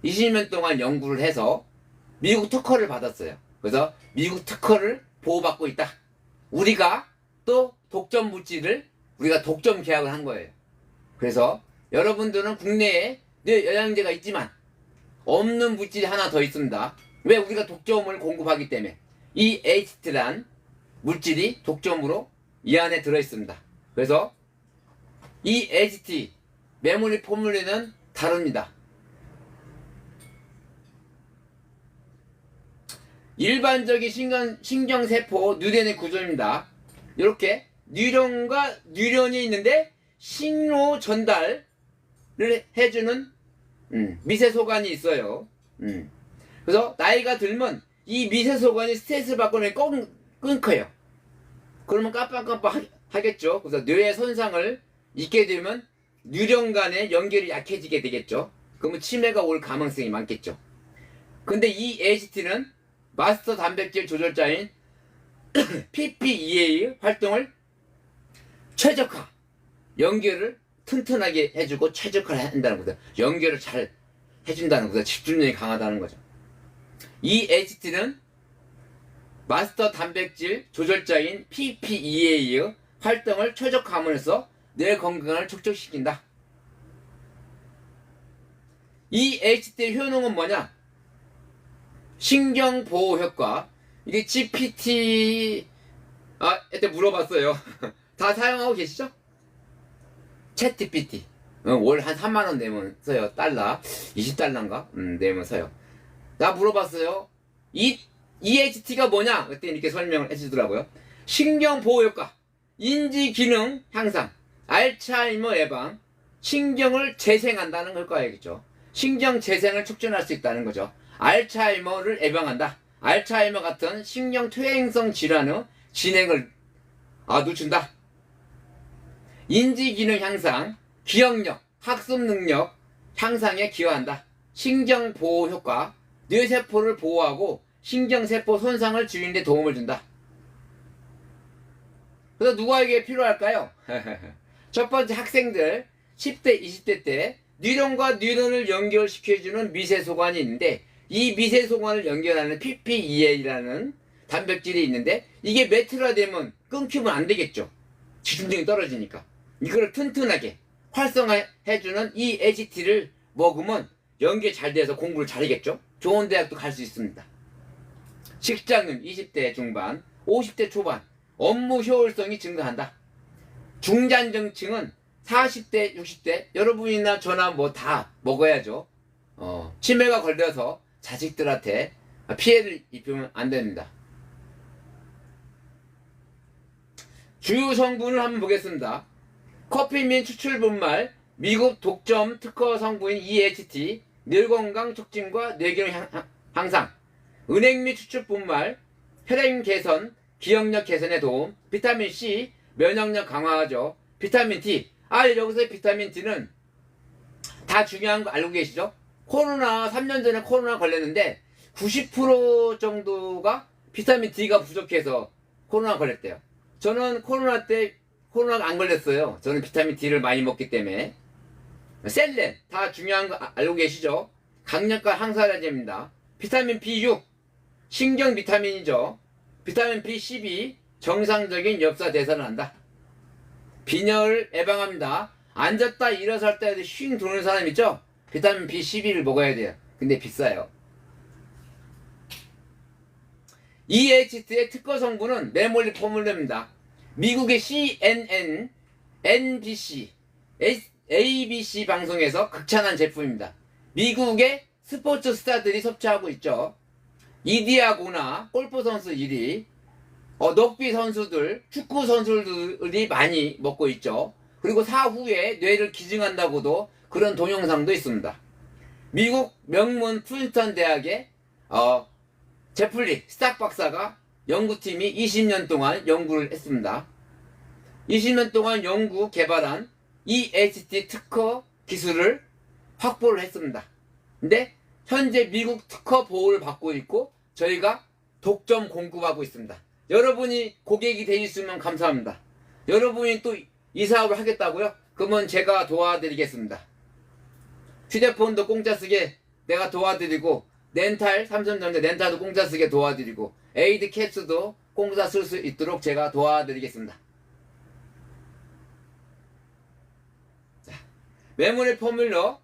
20년 동안 연구를 해서 미국 특허를 받았어요. 그래서 미국 특허를 보호받고 있다. 우리가 또 독점 물질을 우리가 독점 계약을 한 거예요. 그래서 여러분들은 국내에 늘 영양제가 있지만 없는 물질이 하나 더 있습니다. 왜? 우리가 독점을 공급하기 때문에 이 HT란 물질이 독점으로 이 안에 들어있습니다. 그래서 이 HT 메모리 포뮬러는 다릅니다. 일반적인 신경세포 뉴런의 구조입니다. 이렇게 뉴런과 뉴런이 있는데 신호 전달을 해주는 미세소관이 있어요. 그래서 나이가 들면 이 미세소관이 스트레스를 받고 끊겨요. 그러면 깜빡깜빡 하겠죠. 그래서 뇌의 손상을 입게 되면 뉴런 간의 연결이 약해지게 되겠죠. 그러면 치매가 올 가능성이 많겠죠. 근데 이 HT는 마스터 단백질 조절자인 PPEA 활동을 최적화, 연결을 튼튼하게 해주고 최적화를 한다는 거죠. 연결을 잘 해준다는 거죠. 집중력이 강하다는 거죠. 이 HT는 마스터 단백질 조절자인 PPEA의 활동을 최적화함으로써 뇌 건강을 촉진시킨다. 이 HT의 효능은 뭐냐? 신경 보호 효과. 이게 GPT 이때 물어봤어요. 다 사용하고 계시죠? 챗GPT. 월 한 3만원 내면 써요. 달러 20달러인가? 내면 써요. 나 물어봤어요. 이 EHT가 뭐냐? 그때 이렇게 설명을 해주더라고요. 신경 보호 효과, 인지 기능 향상, 알츠하이머 예방, 신경을 재생한다는 효과이겠죠. 신경 재생을 촉진할 수 있다는 거죠. 알츠하이머를 예방한다. 알츠하이머 같은 신경 퇴행성 질환의 진행을 늦춘다. 인지 기능 향상, 기억력, 학습 능력 향상에 기여한다. 신경 보호 효과, 뇌세포를 보호하고 신경세포 손상을 줄이는 데 도움을 준다. 그래서 누구에게 필요할까요? 첫 번째 학생들 10대, 20대 때 뉴런과 뉴런을 연결시켜주는 미세소관이 있는데 이 미세소관을 연결하는 PPEA라는 단백질이 있는데 이게 메탈화 되면 끊기면 안 되겠죠. 집중력이 떨어지니까. 이거를 튼튼하게 활성화해주는 이 HT를 먹으면 연계 잘 돼서 공부를 잘하겠죠. 좋은 대학도 갈 수 있습니다. 직장인 20대 중반, 50대 초반 업무 효율성이 증가한다. 중잔정층은 40대, 60대 여러분이나 저나 뭐 다 먹어야죠. 치매가 걸려서 자식들한테 피해를 입히면 안 됩니다. 주요 성분을 한번 보겠습니다. 커피 및 추출 분말, 미국 독점 특허 성분인 EHT, 뇌건강 촉진과 뇌기능 향상, 은행 및 추출 분말, 혈행 개선, 기억력 개선에 도움, 비타민 C, 면역력 강화하죠. 비타민 D, 여기서 비타민 D는 다 중요한 거 알고 계시죠? 3년 전에 코로나 걸렸는데 90% 정도가 비타민 D가 부족해서 코로나 걸렸대요. 저는 코로나 때 코로나가 안 걸렸어요. 저는 비타민 D를 많이 먹기 때문에. 셀렌, 다 중요한 거 알고 계시죠? 강력한 항산화제입니다. 비타민 B6, 신경 비타민이죠. 비타민 B12, 정상적인 엽사 대사를 한다. 빈혈을 예방합니다. 앉았다 일어설 때 쉰 도는 사람 있죠? 비타민 B12를 먹어야 돼요. 근데 비싸요. EHT의 특허 성분은 메몰리 포뮬러입니다. 미국의 CNN, NBC, ABC 방송에서 극찬한 제품입니다. 미국의 스포츠 스타들이 섭취하고 있죠. 이디야고나 골프 선수 1위, 럭비 선수들, 축구 선수들이 많이 먹고 있죠. 그리고 사후에 뇌를 기증한다고도 그런 동영상도 있습니다. 미국 명문 프린스턴 대학의 제플리 스탁 박사가 연구팀이 20년 동안 연구를 했습니다. 20년 동안 연구 개발한 EHT 특허 기술을 확보를 했습니다. 근데 현재 미국 특허 보호를 받고 있고 저희가 독점 공급하고 있습니다. 여러분이 고객이 되셨으면 감사합니다. 여러분이 또 이 사업을 하겠다고요? 그러면 제가 도와드리겠습니다. 휴대폰도 공짜 쓰게 내가 도와드리고, 렌탈, 삼성전자 렌탈도 공짜 쓰게 도와드리고, 에이드 캡스도 공짜 쓸 수 있도록 제가 도와드리겠습니다. 자, 메모리 포뮬러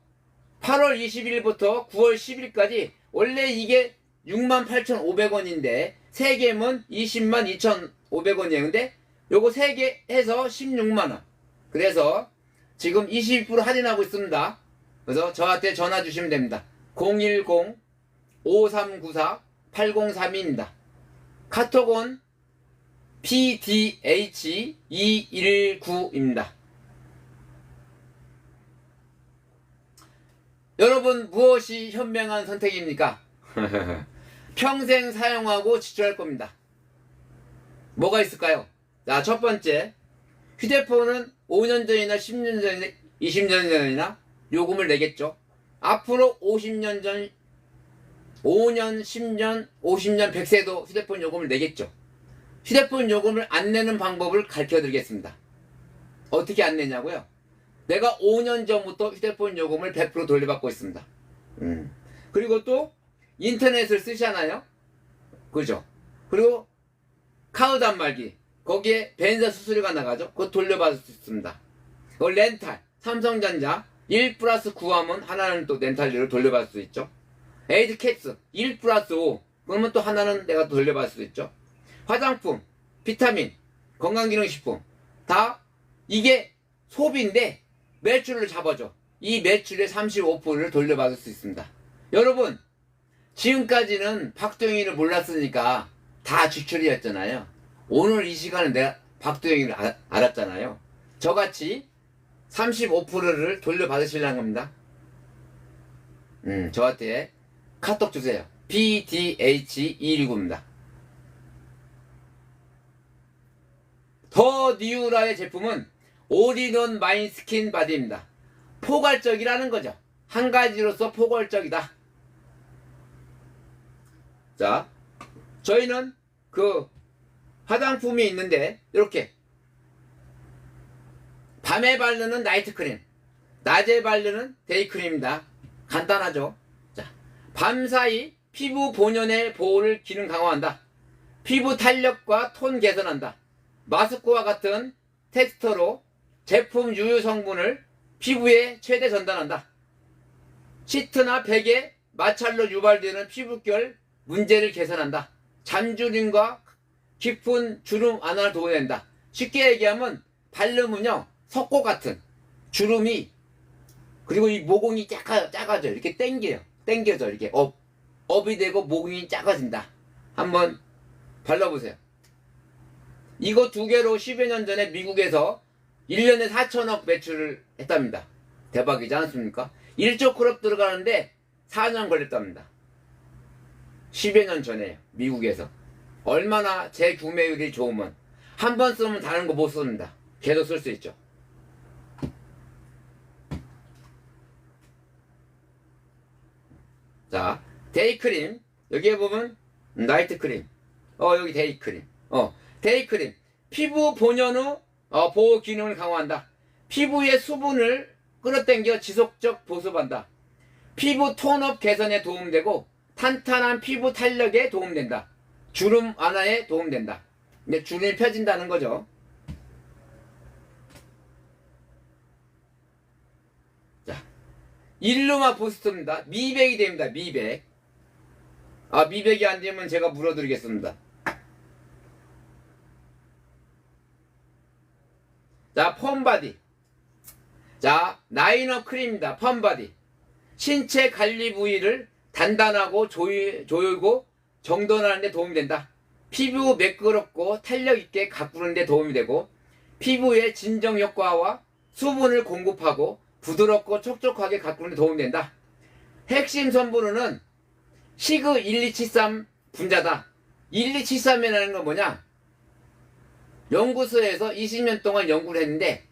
8월 20일부터 9월 10일까지 원래 이게 68,500원인데 3개면 202,500원이에요. 근데 요거 3개 해서 16만원. 그래서 지금 20% 할인하고 있습니다. 그래서 저한테 전화 주시면 됩니다. 010-5394-8032입니다. 카톡은 PDH219입니다. 여러분 무엇이 현명한 선택입니까? 평생 사용하고 지출할 겁니다. 뭐가 있을까요? 자, 첫 번째, 휴대폰은 5년 전이나 10년 전이나 20년 전이나 요금을 내겠죠. 앞으로 50년 전, 5년, 10년, 50년, 100세도 휴대폰 요금을 내겠죠. 휴대폰 요금을 안 내는 방법을 가르쳐 드리겠습니다. 어떻게 안 내냐고요? 내가 5년 전부터 휴대폰 요금을 100% 돌려받고 있습니다. 그리고 또 인터넷을 쓰잖아요. 그죠? 그리고 카드 단말기, 거기에 벤자 수수료가 나가죠. 그거 돌려받을 수 있습니다. 렌탈, 삼성전자 1 플러스 9 하면 하나는 또 렌탈료를 돌려받을 수 있죠. 에이드 캡스 1 플러스 5 그러면 또 하나는 내가 또 돌려받을 수 있죠. 화장품, 비타민, 건강기능식품 다 이게 소비인데 매출을 잡아줘. 이 매출의 35%를 돌려받을 수 있습니다. 여러분, 지금까지는 박도영이를 몰랐으니까 다 지출이었잖아요. 오늘 이 시간에 내가 박도영이를 알았잖아요. 저같이 35%를 돌려받으시려는 겁니다. 저한테 카톡 주세요. PDH219입니다. 더 뉴라의 제품은 올인원 마인 스킨 바디입니다. 포괄적이라는 거죠. 한 가지로서 포괄적이다. 자, 저희는 그 화장품이 있는데 이렇게 밤에 바르는 나이트 크림, 낮에 바르는 데이 크림입니다. 간단하죠. 자, 밤사이 피부 본연의 보호를 기능 강화한다. 피부 탄력과 톤 개선한다. 마스크와 같은 텍스처로 제품 유효 성분을 피부에 최대 전달한다. 시트나 베개, 마찰로 유발되는 피부결 문제를 개선한다. 잔주림과 깊은 주름 완화를 도와낸다. 쉽게 얘기하면 바르면요 석고 같은 주름이, 그리고 이 모공이 작아져. 이렇게 당겨져. 이렇게 업이 되고 모공이 작아진다. 한번 발라보세요. 이거 두 개로 10여 년 전에 미국에서 1년에 4천억 매출을 했답니다. 대박이지 않습니까? 1조 크롭 들어가는데 4년 걸렸답니다. 10여 년 전에 미국에서. 얼마나 재구매율이 좋으면 한 번 쓰면 다른 거 못 씁니다. 계속 쓸 수 있죠. 자, 데이크림. 여기에 보면 나이트 크림. 여기 데이크림. 데이크림. 피부 본연 후 보호 기능을 강화한다. 피부의 수분을 끌어당겨 지속적 보습한다. 피부 톤업 개선에 도움되고 탄탄한 피부 탄력에 도움된다. 주름 완화에 도움된다. 근데 주름이 펴진다는 거죠. 자, 일루마 부스트입니다. 미백이 됩니다. 미백. 미백이 안 되면 제가 물어드리겠습니다. 자, 펌바디. 자, 나이너 크림입니다. 펌바디. 신체 관리 부위를 단단하고 조이고 정돈하는 데 도움이 된다. 피부 매끄럽고 탄력 있게 가꾸는 데 도움이 되고, 피부의 진정 효과와 수분을 공급하고 부드럽고 촉촉하게 가꾸는 데 도움이 된다. 핵심 성분은 시그 1273 분자다. 1273이라는 건 뭐냐? 연구소에서 20년 동안 연구를 했는데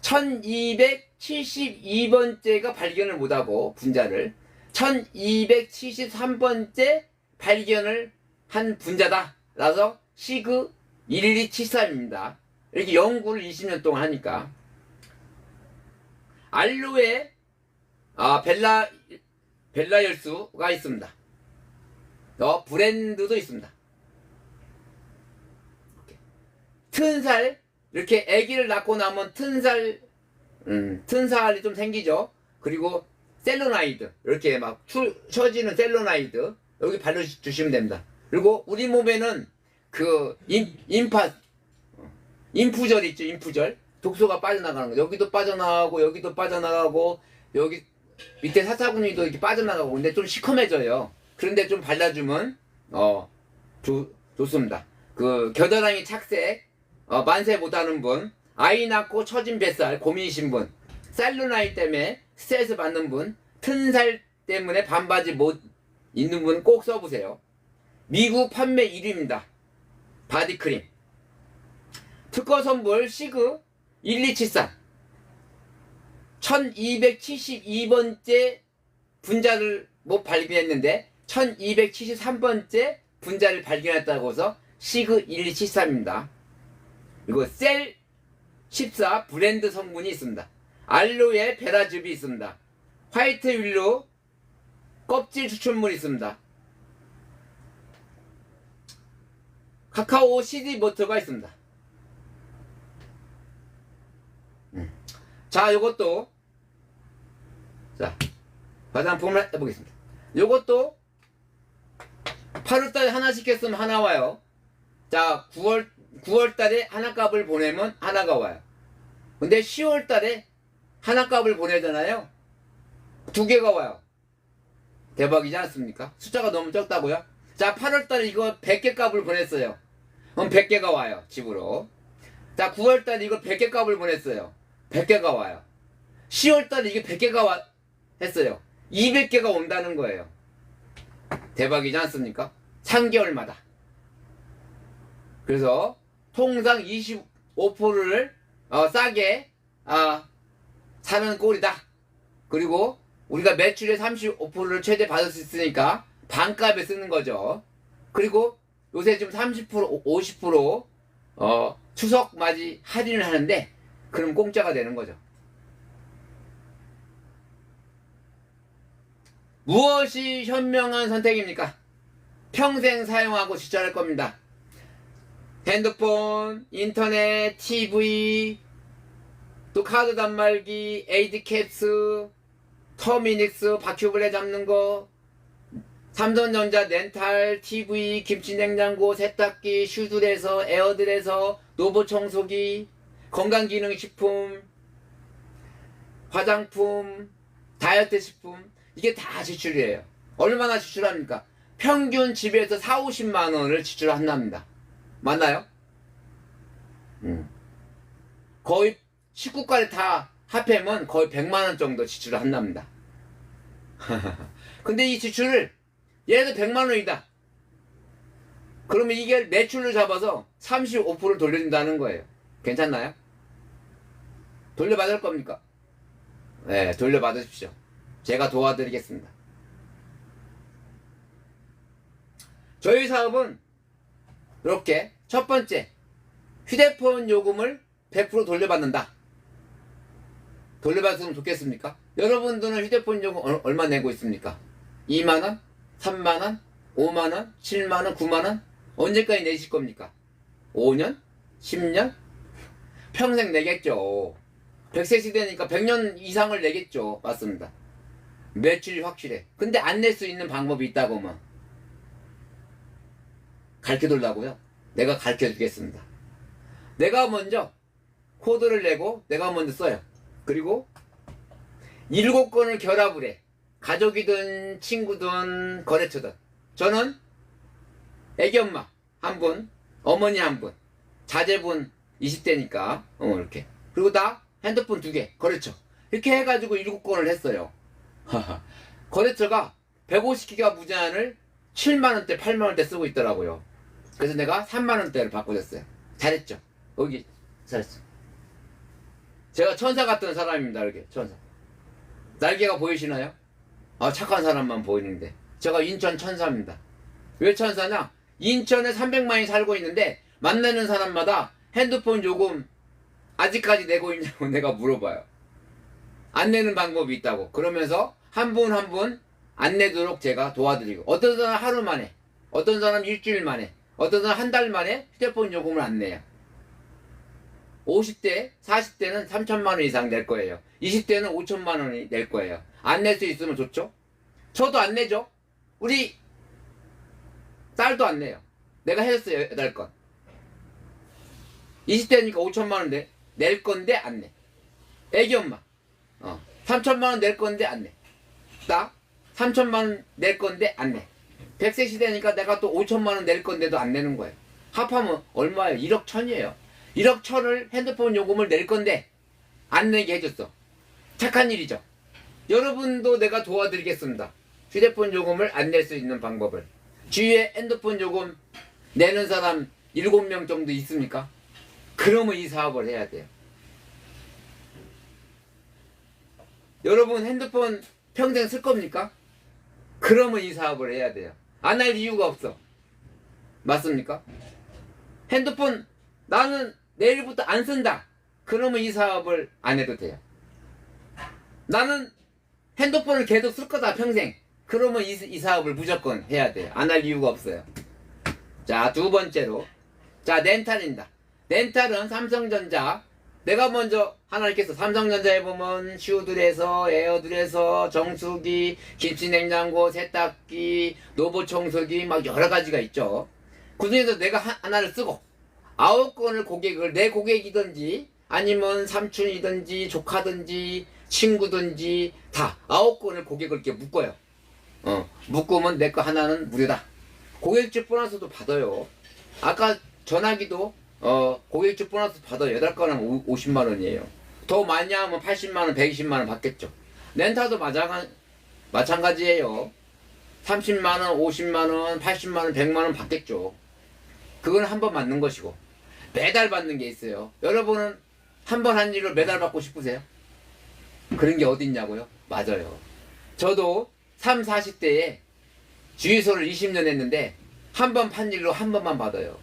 1272번째가 발견을 못하고 분자를 1273번째 발견을 한 분자다. 라서 시그 1273입니다. 이렇게 연구를 20년 동안 하니까. 알로에 벨라열수가 있습니다. 브랜드도 있습니다. 튼살, 이렇게 아기를 낳고 나면 튼살이 좀 생기죠. 그리고 셀루나이드, 이렇게 막 처지는 셀루나이드 여기 발라주시면 됩니다. 그리고 우리 몸에는 그 인푸절 있죠. 인푸절, 독소가 빠져나가는 거. 여기도 빠져나가고 여기도 빠져나가고 여기 밑에 사타구니도 이렇게 빠져나가고. 근데 좀 시커매져요. 그런데 좀 발라주면 좋습니다. 그 겨드랑이 착색 만세 못하는 분, 아이 낳고 처진 뱃살 고민이신 분, 셀루나이드 때문에 스트레스 받는 분, 튼살 때문에 반바지 못 입는 분 꼭 써보세요. 미국 판매 1위입니다. 바디크림. 특허 선물 시그 1273 1272번째 분자를 못 발견했는데 1273번째 분자를 발견했다고 해서 시그 1273입니다. 그리고 셀 14 브랜드 성분이 있습니다. 알로에 베라즙이 있습니다. 화이트 윌로 껍질 추출물이 있습니다. 카카오 CD 버터가 있습니다. 자, 요것도 화장품을 해보겠습니다. 요것도 8월달에 하나씩 했으면 하나 와요. 자, 9월달에 하나 값을 보내면 하나가 와요. 근데 10월달에 하나 값을 보내잖아요. 두 개가 와요. 대박이지 않습니까? 숫자가 너무 적다고요? 자, 8월달에 이거 100개 값을 보냈어요. 그럼 100개가 와요, 집으로. 자, 9월달에 이거 100개 값을 보냈어요. 100개가 와요. 10월달에 이게 100개가 했어요. 200개가 온다는 거예요. 대박이지 않습니까? 3개월마다. 그래서 통상 25%를 싸게 사는 꼴이다. 그리고 우리가 매출의 35%를 최대 받을 수 있으니까 반값에 쓰는 거죠. 그리고 요새 지금 30% 50% 추석 맞이 할인을 하는데 그럼 공짜가 되는 거죠. 무엇이 현명한 선택입니까? 평생 사용하고 지출할 겁니다. 핸드폰, 인터넷, TV, 또 카드 단말기, 에이드캡스, 터미닉스, 바퀴벌레 잡는 거, 삼성전자 렌탈, TV, 김치냉장고, 세탁기, 슈들에서, 에어들에서, 노보 청소기, 건강기능식품, 화장품, 다이어트 식품, 이게 다 지출이에요. 얼마나 지출합니까? 평균 집에서 4, 50만 원을 지출한답니다. 맞나요? 거의 식구까지 다 합하면 거의 100만 원 정도 지출을 한답니다. 근데 이 지출을 예를 들어 100만 원이다. 그러면 이게 매출을 잡아서 35% 돌려준다는 거예요. 괜찮나요? 돌려받을 겁니까? 네, 돌려받으십시오. 제가 도와드리겠습니다. 저희 사업은 이렇게 첫 번째, 휴대폰 요금을 100% 돌려받는다. 돌려받으면 좋겠습니까? 여러분들은 휴대폰 요금 얼마 내고 있습니까? 2만원? 3만원? 5만원? 7만원? 9만원? 언제까지 내실 겁니까? 5년? 10년? 평생 내겠죠. 100세 시대니까 100년 이상을 내겠죠. 맞습니다. 매출이 확실해. 근데 안 낼 수 있는 방법이 있다고 하면 가르쳐달라고요? 내가 가르쳐주겠습니다. 내가 먼저 코드를 내고 내가 먼저 써요. 그리고 7건을 결합을 해. 가족이든 친구든 거래처든. 저는 애기 엄마 한 분, 어머니 한 분, 자제분 20대니까 이렇게. 그리고 나 핸드폰 2개 거래처. 이렇게 해가지고 7건을 했어요. 거래처가 150기가 무제한을 7만원대 8만원대 쓰고 있더라고요. 그래서 내가 3만원대를 바꿔줬어요. 잘했죠? 여기 잘했어. 제가 천사 같은 사람입니다. 이렇게 천사. 날개가 보이시나요? 아, 착한 사람만 보이는데 제가 인천 천사입니다. 왜 천사냐? 인천에 300만이 살고 있는데 만나는 사람마다 핸드폰 요금 아직까지 내고 있냐고 내가 물어봐요. 안 내는 방법이 있다고. 그러면서 한 분 한 분 안 내도록 제가 도와드리고, 어떤 사람 하루 만에, 어떤 사람 일주일 만에, 어떤 사람 한 달 만에 휴대폰 요금을 안 내요. 50대, 40대는 3천만 원 이상 낼 거예요. 20대는 5천만 원이 낼 거예요. 안 낼 수 있으면 좋죠? 저도 안 내죠? 우리 딸도 안 내요. 내가 해줬어요, 8건. 20대니까 5천만 원 낼 건데 안 내. 애기 엄마. 3천만 원 낼 건데 안 내. 나 3천만 원 낼 건데 안 내. 100세 시대니까 내가 또 5천만 원 낼 건데도 안 내는 거예요. 합하면 얼마예요? 1억 1천이에요. 1억 1천을 핸드폰 요금을 낼 건데 안 내게 해줬어. 착한 일이죠. 여러분도 내가 도와드리겠습니다. 휴대폰 요금을 안 낼 수 있는 방법을. 주위에 핸드폰 요금 내는 사람 7명 정도 있습니까? 그러면 이 사업을 해야 돼요. 여러분 핸드폰 평생 쓸 겁니까? 그러면 이 사업을 해야 돼요. 안 할 이유가 없어. 맞습니까? 핸드폰 나는 내일부터 안 쓴다. 그러면 이 사업을 안 해도 돼요. 나는 핸드폰을 계속 쓸 거다 평생. 그러면 이 사업을 무조건 해야 돼요. 안 할 이유가 없어요. 자, 두 번째로, 자, 렌탈입니다. 렌탈은 삼성전자, 내가 먼저 하나 읽겠어. 삼성전자에 보면 슈들에서, 에어들에서, 정수기, 김치냉장고, 세탁기, 노브청소기 막 여러 가지가 있죠. 그 중에서 내가 하나를 쓰고 9건을 고객을, 내 고객이든지 아니면 삼촌이든지 조카든지 친구든지 다 9건을 고객을 이렇게 묶어요. 묶으면 내 거 하나는 무료다. 고객집 보너스도 받아요. 아까 전화기도 고객집 보너스 받아요. 8건 하면 50만 원이에요. 더 많이 하면 80만 원, 120만 원 받겠죠. 렌탈도 마찬가지예요. 30만 원, 50만 원, 80만 원, 100만 원 받겠죠. 그건 한 번 받는 것이고 매달 받는 게 있어요. 여러분은 한 번 한 일을 매달 받고 싶으세요? 그런 게 어디 있냐고요? 맞아요. 저도 3, 40대에 주유소를 20년 했는데 한 번 판 일로 한 번만 받아요.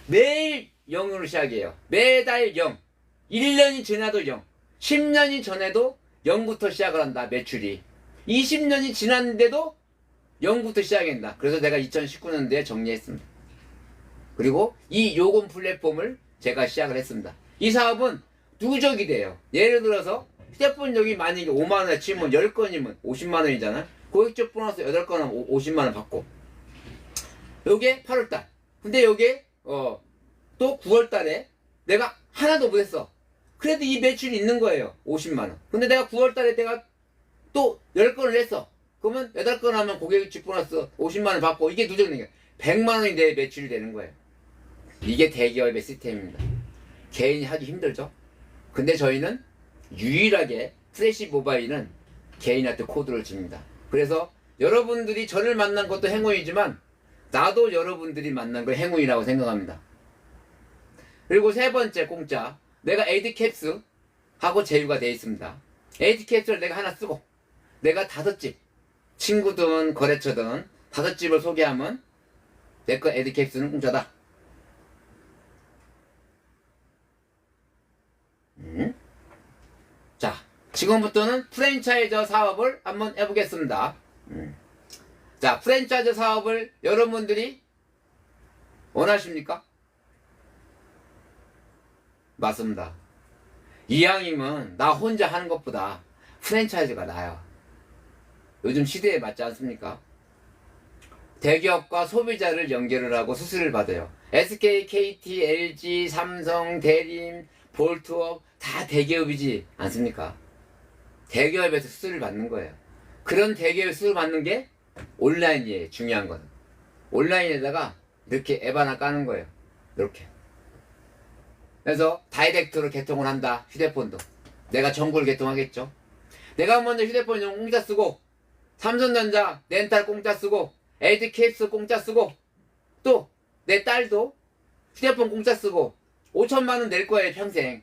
매일 0으로 시작해요. 매달 0. 1년이 지나도 0. 10년이 전에도 0부터 시작을 한다. 매출이. 20년이 지났는데도 0부터 시작한다. 그래서 내가 2019년도에 정리했습니다. 그리고 이 요금 플랫폼을 제가 시작을 했습니다. 이 사업은 누적이 돼요. 예를 들어서 휴대폰력이 만약에 5만원에 치면 10건이면 50만원이잖아. 고객적 보너스 8건 하면 50만원 받고. 요게 8월달. 근데 요게 또 9월달에 내가 하나도 못했어. 그래도 이 매출이 있는 거예요. 50만원. 근데 내가 9월달에 내가 또 10건을 했어. 그러면 8건 하면 고객적 보너스 50만원 받고 이게 누적된 게 100만원이 내 매출이 되는 거예요. 이게 대기업의 시스템입니다. 개인이 하기 힘들죠. 근데 저희는 유일하게 프레시 모바일은 개인한테 코드를 줍니다. 그래서 여러분들이 저를 만난 것도 행운이지만 나도 여러분들이 만난 걸 행운이라고 생각합니다. 그리고 세 번째 공짜, 내가 에이드캡스 하고 제휴가 되어 있습니다. 에이드캡스를 내가 하나 쓰고 내가 5집, 친구든 거래처든 5집을 소개하면 내 거 에이드캡스는 공짜다. 자, 지금부터는 프랜차이저 사업을 한번 해보겠습니다. 자, 프랜차이저 사업을 여러분들이 원하십니까? 맞습니다. 이왕이면 나 혼자 하는 것보다 프랜차이즈가 나아요. 요즘 시대에 맞지 않습니까? 대기업과 소비자를 연결을 하고 수수료를 받아요. SK, KT, LG, 삼성, 대림, 볼트업 다 대기업이지 않습니까? 대기업에서 수수료를 받는 거예요. 그런 대기업에 수수료를 받는 게 온라인이에요. 중요한 건 온라인에다가 이렇게 앱 하나 까는 거예요. 이렇게. 그래서 다이렉트로 개통을 한다. 휴대폰도 내가 정보를 개통하겠죠. 내가 먼저 휴대폰 공짜 쓰고 삼성전자 렌탈 공짜 쓰고 에이드캡스 공짜 쓰고 또 내 딸도 휴대폰 공짜 쓰고 5천만원 낼 거예요. 평생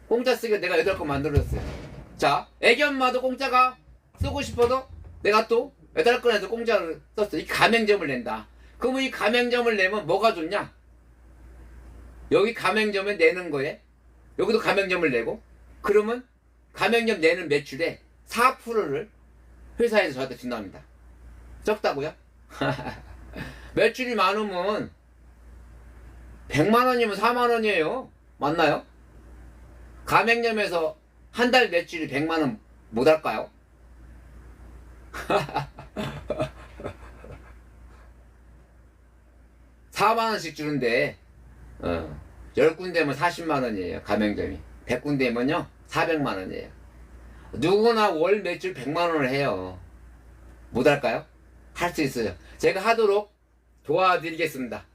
공짜 쓰게 내가 8건 만들었어요. 자, 애기 엄마도 공짜가 쓰고 싶어도 내가 또 8건에서 공짜를 썼어. 이 가맹점을 낸다. 그러면 이 가맹점을 내면 뭐가 좋냐? 여기 가맹점에 내는 거에 여기도 가맹점을 내고 그러면 가맹점 내는 매출의 4%를 회사에서 저한테 준답니다. 적다고요? 매출이 많으면 100만원이면 4만원이에요. 맞나요? 가맹점에서 한 달 매출이 100만원 못할까요? 4만원씩 주는데 10군데면 40만원이에요. 가맹점이 100군데면요 400만원이에요. 누구나 월 매출 100만원을 해요. 못할까요? 할 수 있어요. 제가 하도록 도와드리겠습니다.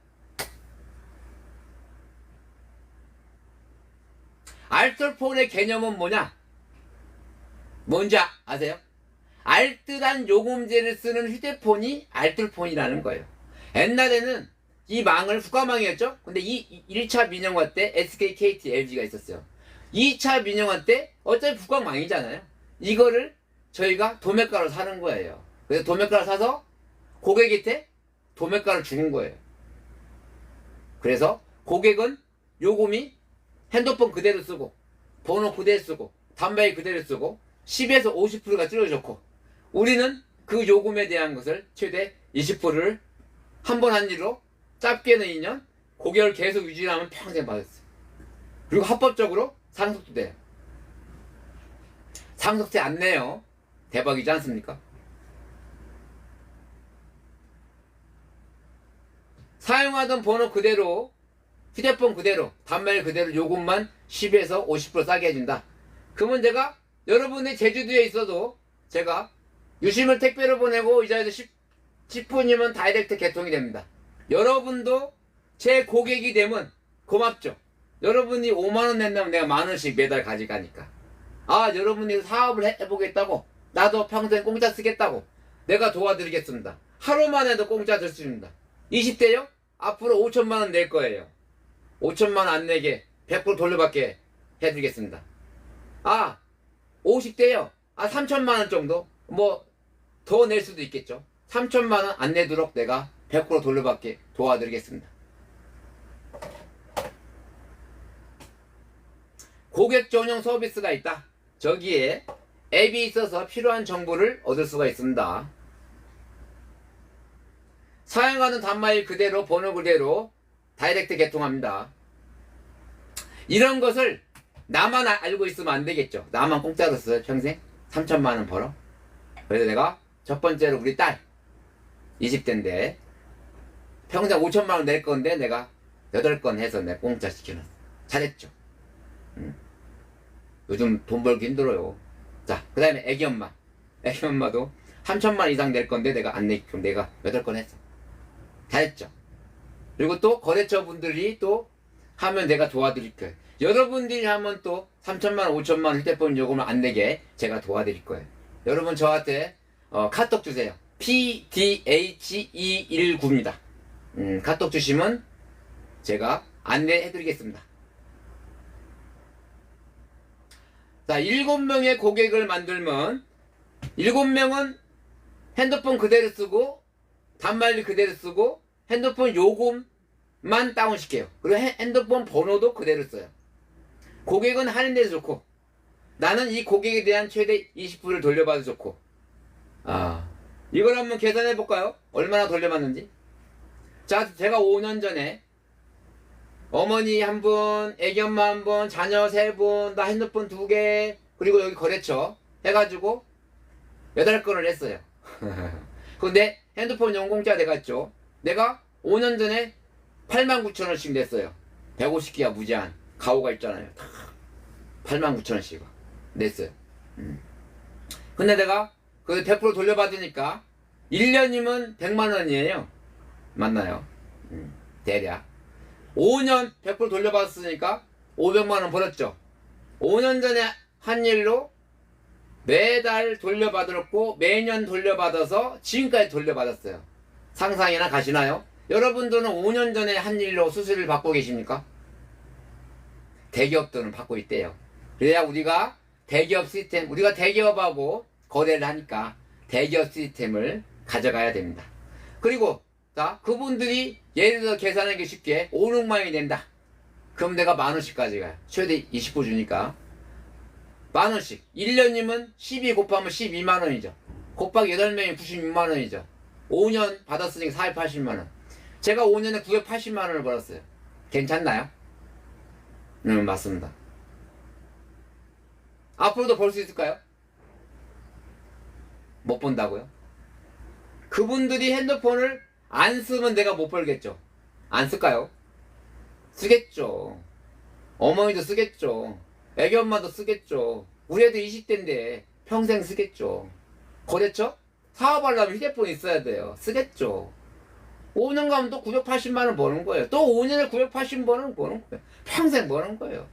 알뜰폰의 개념은 뭐냐? 뭔지 아세요? 알뜰한 요금제를 쓰는 휴대폰이 알뜰폰이라는 거예요. 옛날에는 이 망을 국가망이었죠? 근데 이 1차 민영화 때 SK, KT, LG가 있었어요. 2차 민영화 때 어차피 국가망이잖아요. 이거를 저희가 도매가로 사는 거예요. 그래서 도매가를 사서 고객한테 도매가를 주는 거예요. 그래서 고객은 요금이 핸드폰 그대로 쓰고 번호 그대로 쓰고 단말기 그대로 쓰고 10에서 50%가 줄여졌고 우리는 그 요금에 대한 것을 최대 20%를 한 번 한 일로 짧게는 2년 고객을 계속 유지하면 평생 받았어요. 그리고 합법적으로 상속도 돼요. 상속세 안 내요. 대박이지 않습니까? 사용하던 번호 그대로 휴대폰 그대로 단말 그대로 요금만 10에서 50% 싸게 해준다. 그러면 제가 여러분이 제주도에 있어도 제가 유심을 택배로 보내고 이 자리에서 10분이면 다이렉트 개통이 됩니다. 여러분도 제 고객이 되면 고맙죠. 여러분이 5만원 낸다면 내가 만원씩 매달 가져가니까. 아, 여러분이 사업을 해보겠다고 나도 평생 공짜 쓰겠다고 내가 도와드리겠습니다. 하루만 해도 공짜 줄 수 있습니다. 20대요? 앞으로 5천만원 낼 거예요. 5천만원 안 내게 100% 돌려받게 해드리겠습니다. 아, 50대요? 아, 3천만원 정도? 뭐 더 낼 수도 있겠죠. 3천만원 안 내도록 내가 100% 돌려받게 도와드리겠습니다. 고객 전용 서비스가 있다. 저기에 앱이 있어서 필요한 정보를 얻을 수가 있습니다. 사용하는 단말 그대로 번호 그대로 다이렉트 개통합니다. 이런 것을 나만 알고 있으면 안 되겠죠. 나만 공짜로 써요 평생 3천만 원 벌어. 그래서 내가 첫 번째로 우리 딸 20대인데 평생 5천만 원 낼 건데 내가 8건 해서 내가 공짜 시켜놨어. 잘했죠. 요즘 돈 벌기 힘들어요. 자, 그 다음에 애기 엄마도 3천만 이상 낼 건데 내가 안 내게끔 내가 8건 했어. 잘했죠. 그리고 또 거래처 분들이 또 하면 내가 도와드릴 거예요. 여러분들이 하면 또 3천만 원, 5천만 원 휴대폰 요금을 안 내게 제가 도와드릴 거예요. 여러분 저한테 카톡 주세요. PDH219입니다. 카톡 주시면 제가 안내해드리겠습니다. 자, 7명의 고객을 만들면 7명은 핸드폰 그대로 쓰고 단말기 그대로 쓰고 핸드폰 요금만 다운시켜요. 그리고 핸드폰 번호도 그대로 써요. 고객은 할인돼서 좋고 나는 이 고객에 대한 최대 20%를 돌려받아도 좋고. 이걸 한번 계산해 볼까요? 얼마나 돌려받는지. 자, 제가 5년 전에 어머니 한 분, 애기 엄마 한 분, 자녀 3분, 나 핸드폰 2개, 그리고 여기 거래처 해가지고 8건을 했어요. 근데 핸드폰 연공짜 돼갔죠. 내가 5년 전에 89,000원씩 냈어요. 150기가 무제한 가오가 있잖아요. 89,000원씩 냈어요. 근데 내가 그 100% 돌려받으니까 1년이면 100만원이에요. 맞나요? 대략 5년 100% 돌려받았으니까 500만원 벌었죠. 5년 전에 한 일로 매달 돌려받았고 매년 돌려받아서 지금까지 돌려받았어요. 상상이나 가시나요? 여러분들은 5년 전에 한 일로 수수료를 받고 계십니까? 대기업들은 받고 있대요. 그래야 우리가 대기업 시스템, 우리가 대기업하고 거래를 하니까 대기업 시스템을 가져가야 됩니다. 그리고 자, 그분들이 예를 들어 계산하기 쉽게 5, 6만원이 낸다. 그럼 내가 만원씩 가져가요. 최대 20% 주니까 만원씩. 1년이면 12 곱하면 12만원이죠. 곱하기 8명이 96만원이죠. 5년 받았으니까 480만원. 제가 5년에 980만원을 벌었어요. 괜찮나요? 맞습니다. 앞으로도 벌 수 있을까요? 못 본다고요? 그분들이 핸드폰을 안 쓰면 내가 못 벌겠죠. 안 쓸까요? 쓰겠죠. 어머니도 쓰겠죠. 애기 엄마도 쓰겠죠. 우리 애들 20대인데 평생 쓰겠죠. 거래처? 사업하려면 휴대폰 있어야 돼요. 쓰겠죠. 5년 가면 또 980만원 버는 거예요. 또 5년에 980만원 버는 거예요. 평생 버는 거예요.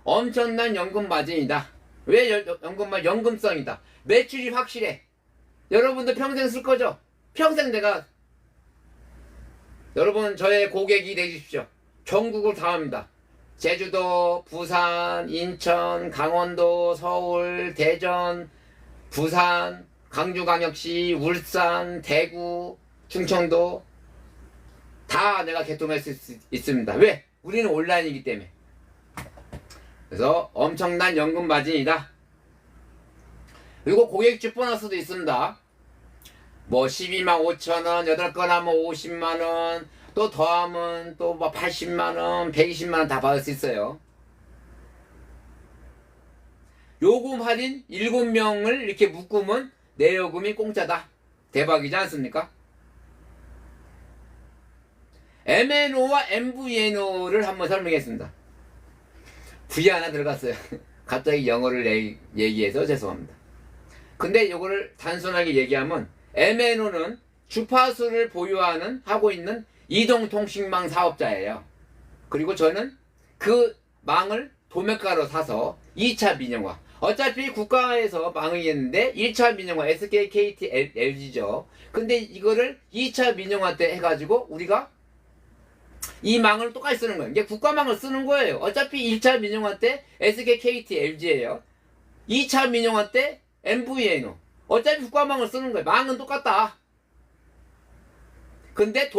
엄청난 연금 마진이다. 왜 연금성이다. 매출이 확실해. 여러분도 평생 쓸 거죠? 평생 내가 여러분 저의 고객이 되십시오. 전국을 다 합니다. 제주도, 부산, 인천, 강원도, 서울, 대전, 부산, 강주광역시, 울산, 대구, 충청도 다 내가 개통할 수 있습니다. 왜? 우리는 온라인이기 때문에. 그래서 엄청난 연금 마진이다. 그리고 고객집 보너스도 있습니다. 뭐 12만 5천원, 8건 하면 50만원, 또 더하면 또 뭐 80만원, 120만원 다 받을 수 있어요. 요금 할인 7명을 이렇게 묶으면 내 요금이 공짜다. 대박이지 않습니까? MNO와 MVNO를 한번 설명했습니다. V 하나 들어갔어요. 갑자기 영어를 얘기해서 죄송합니다. 근데 이거를 단순하게 얘기하면 MNO는 주파수를 하고 있는 이동통신망 사업자예요. 그리고 저는 그 망을 도매가로 사서 2차 민영화. 어차피 국가에서 망이 있는데 1차 민영화 SK, KT, LG죠. 근데 이거를 2차 민영화 때 해가지고 우리가 이 망을 똑같이 쓰는 거예요. 이게 국가망을 쓰는 거예요. 어차피 1차 민영화 때 SK, KT, LG예요. 2차 민영화 때 MVNO. 어차피 국가망을 쓰는 거예요. 망은 똑같다. 근데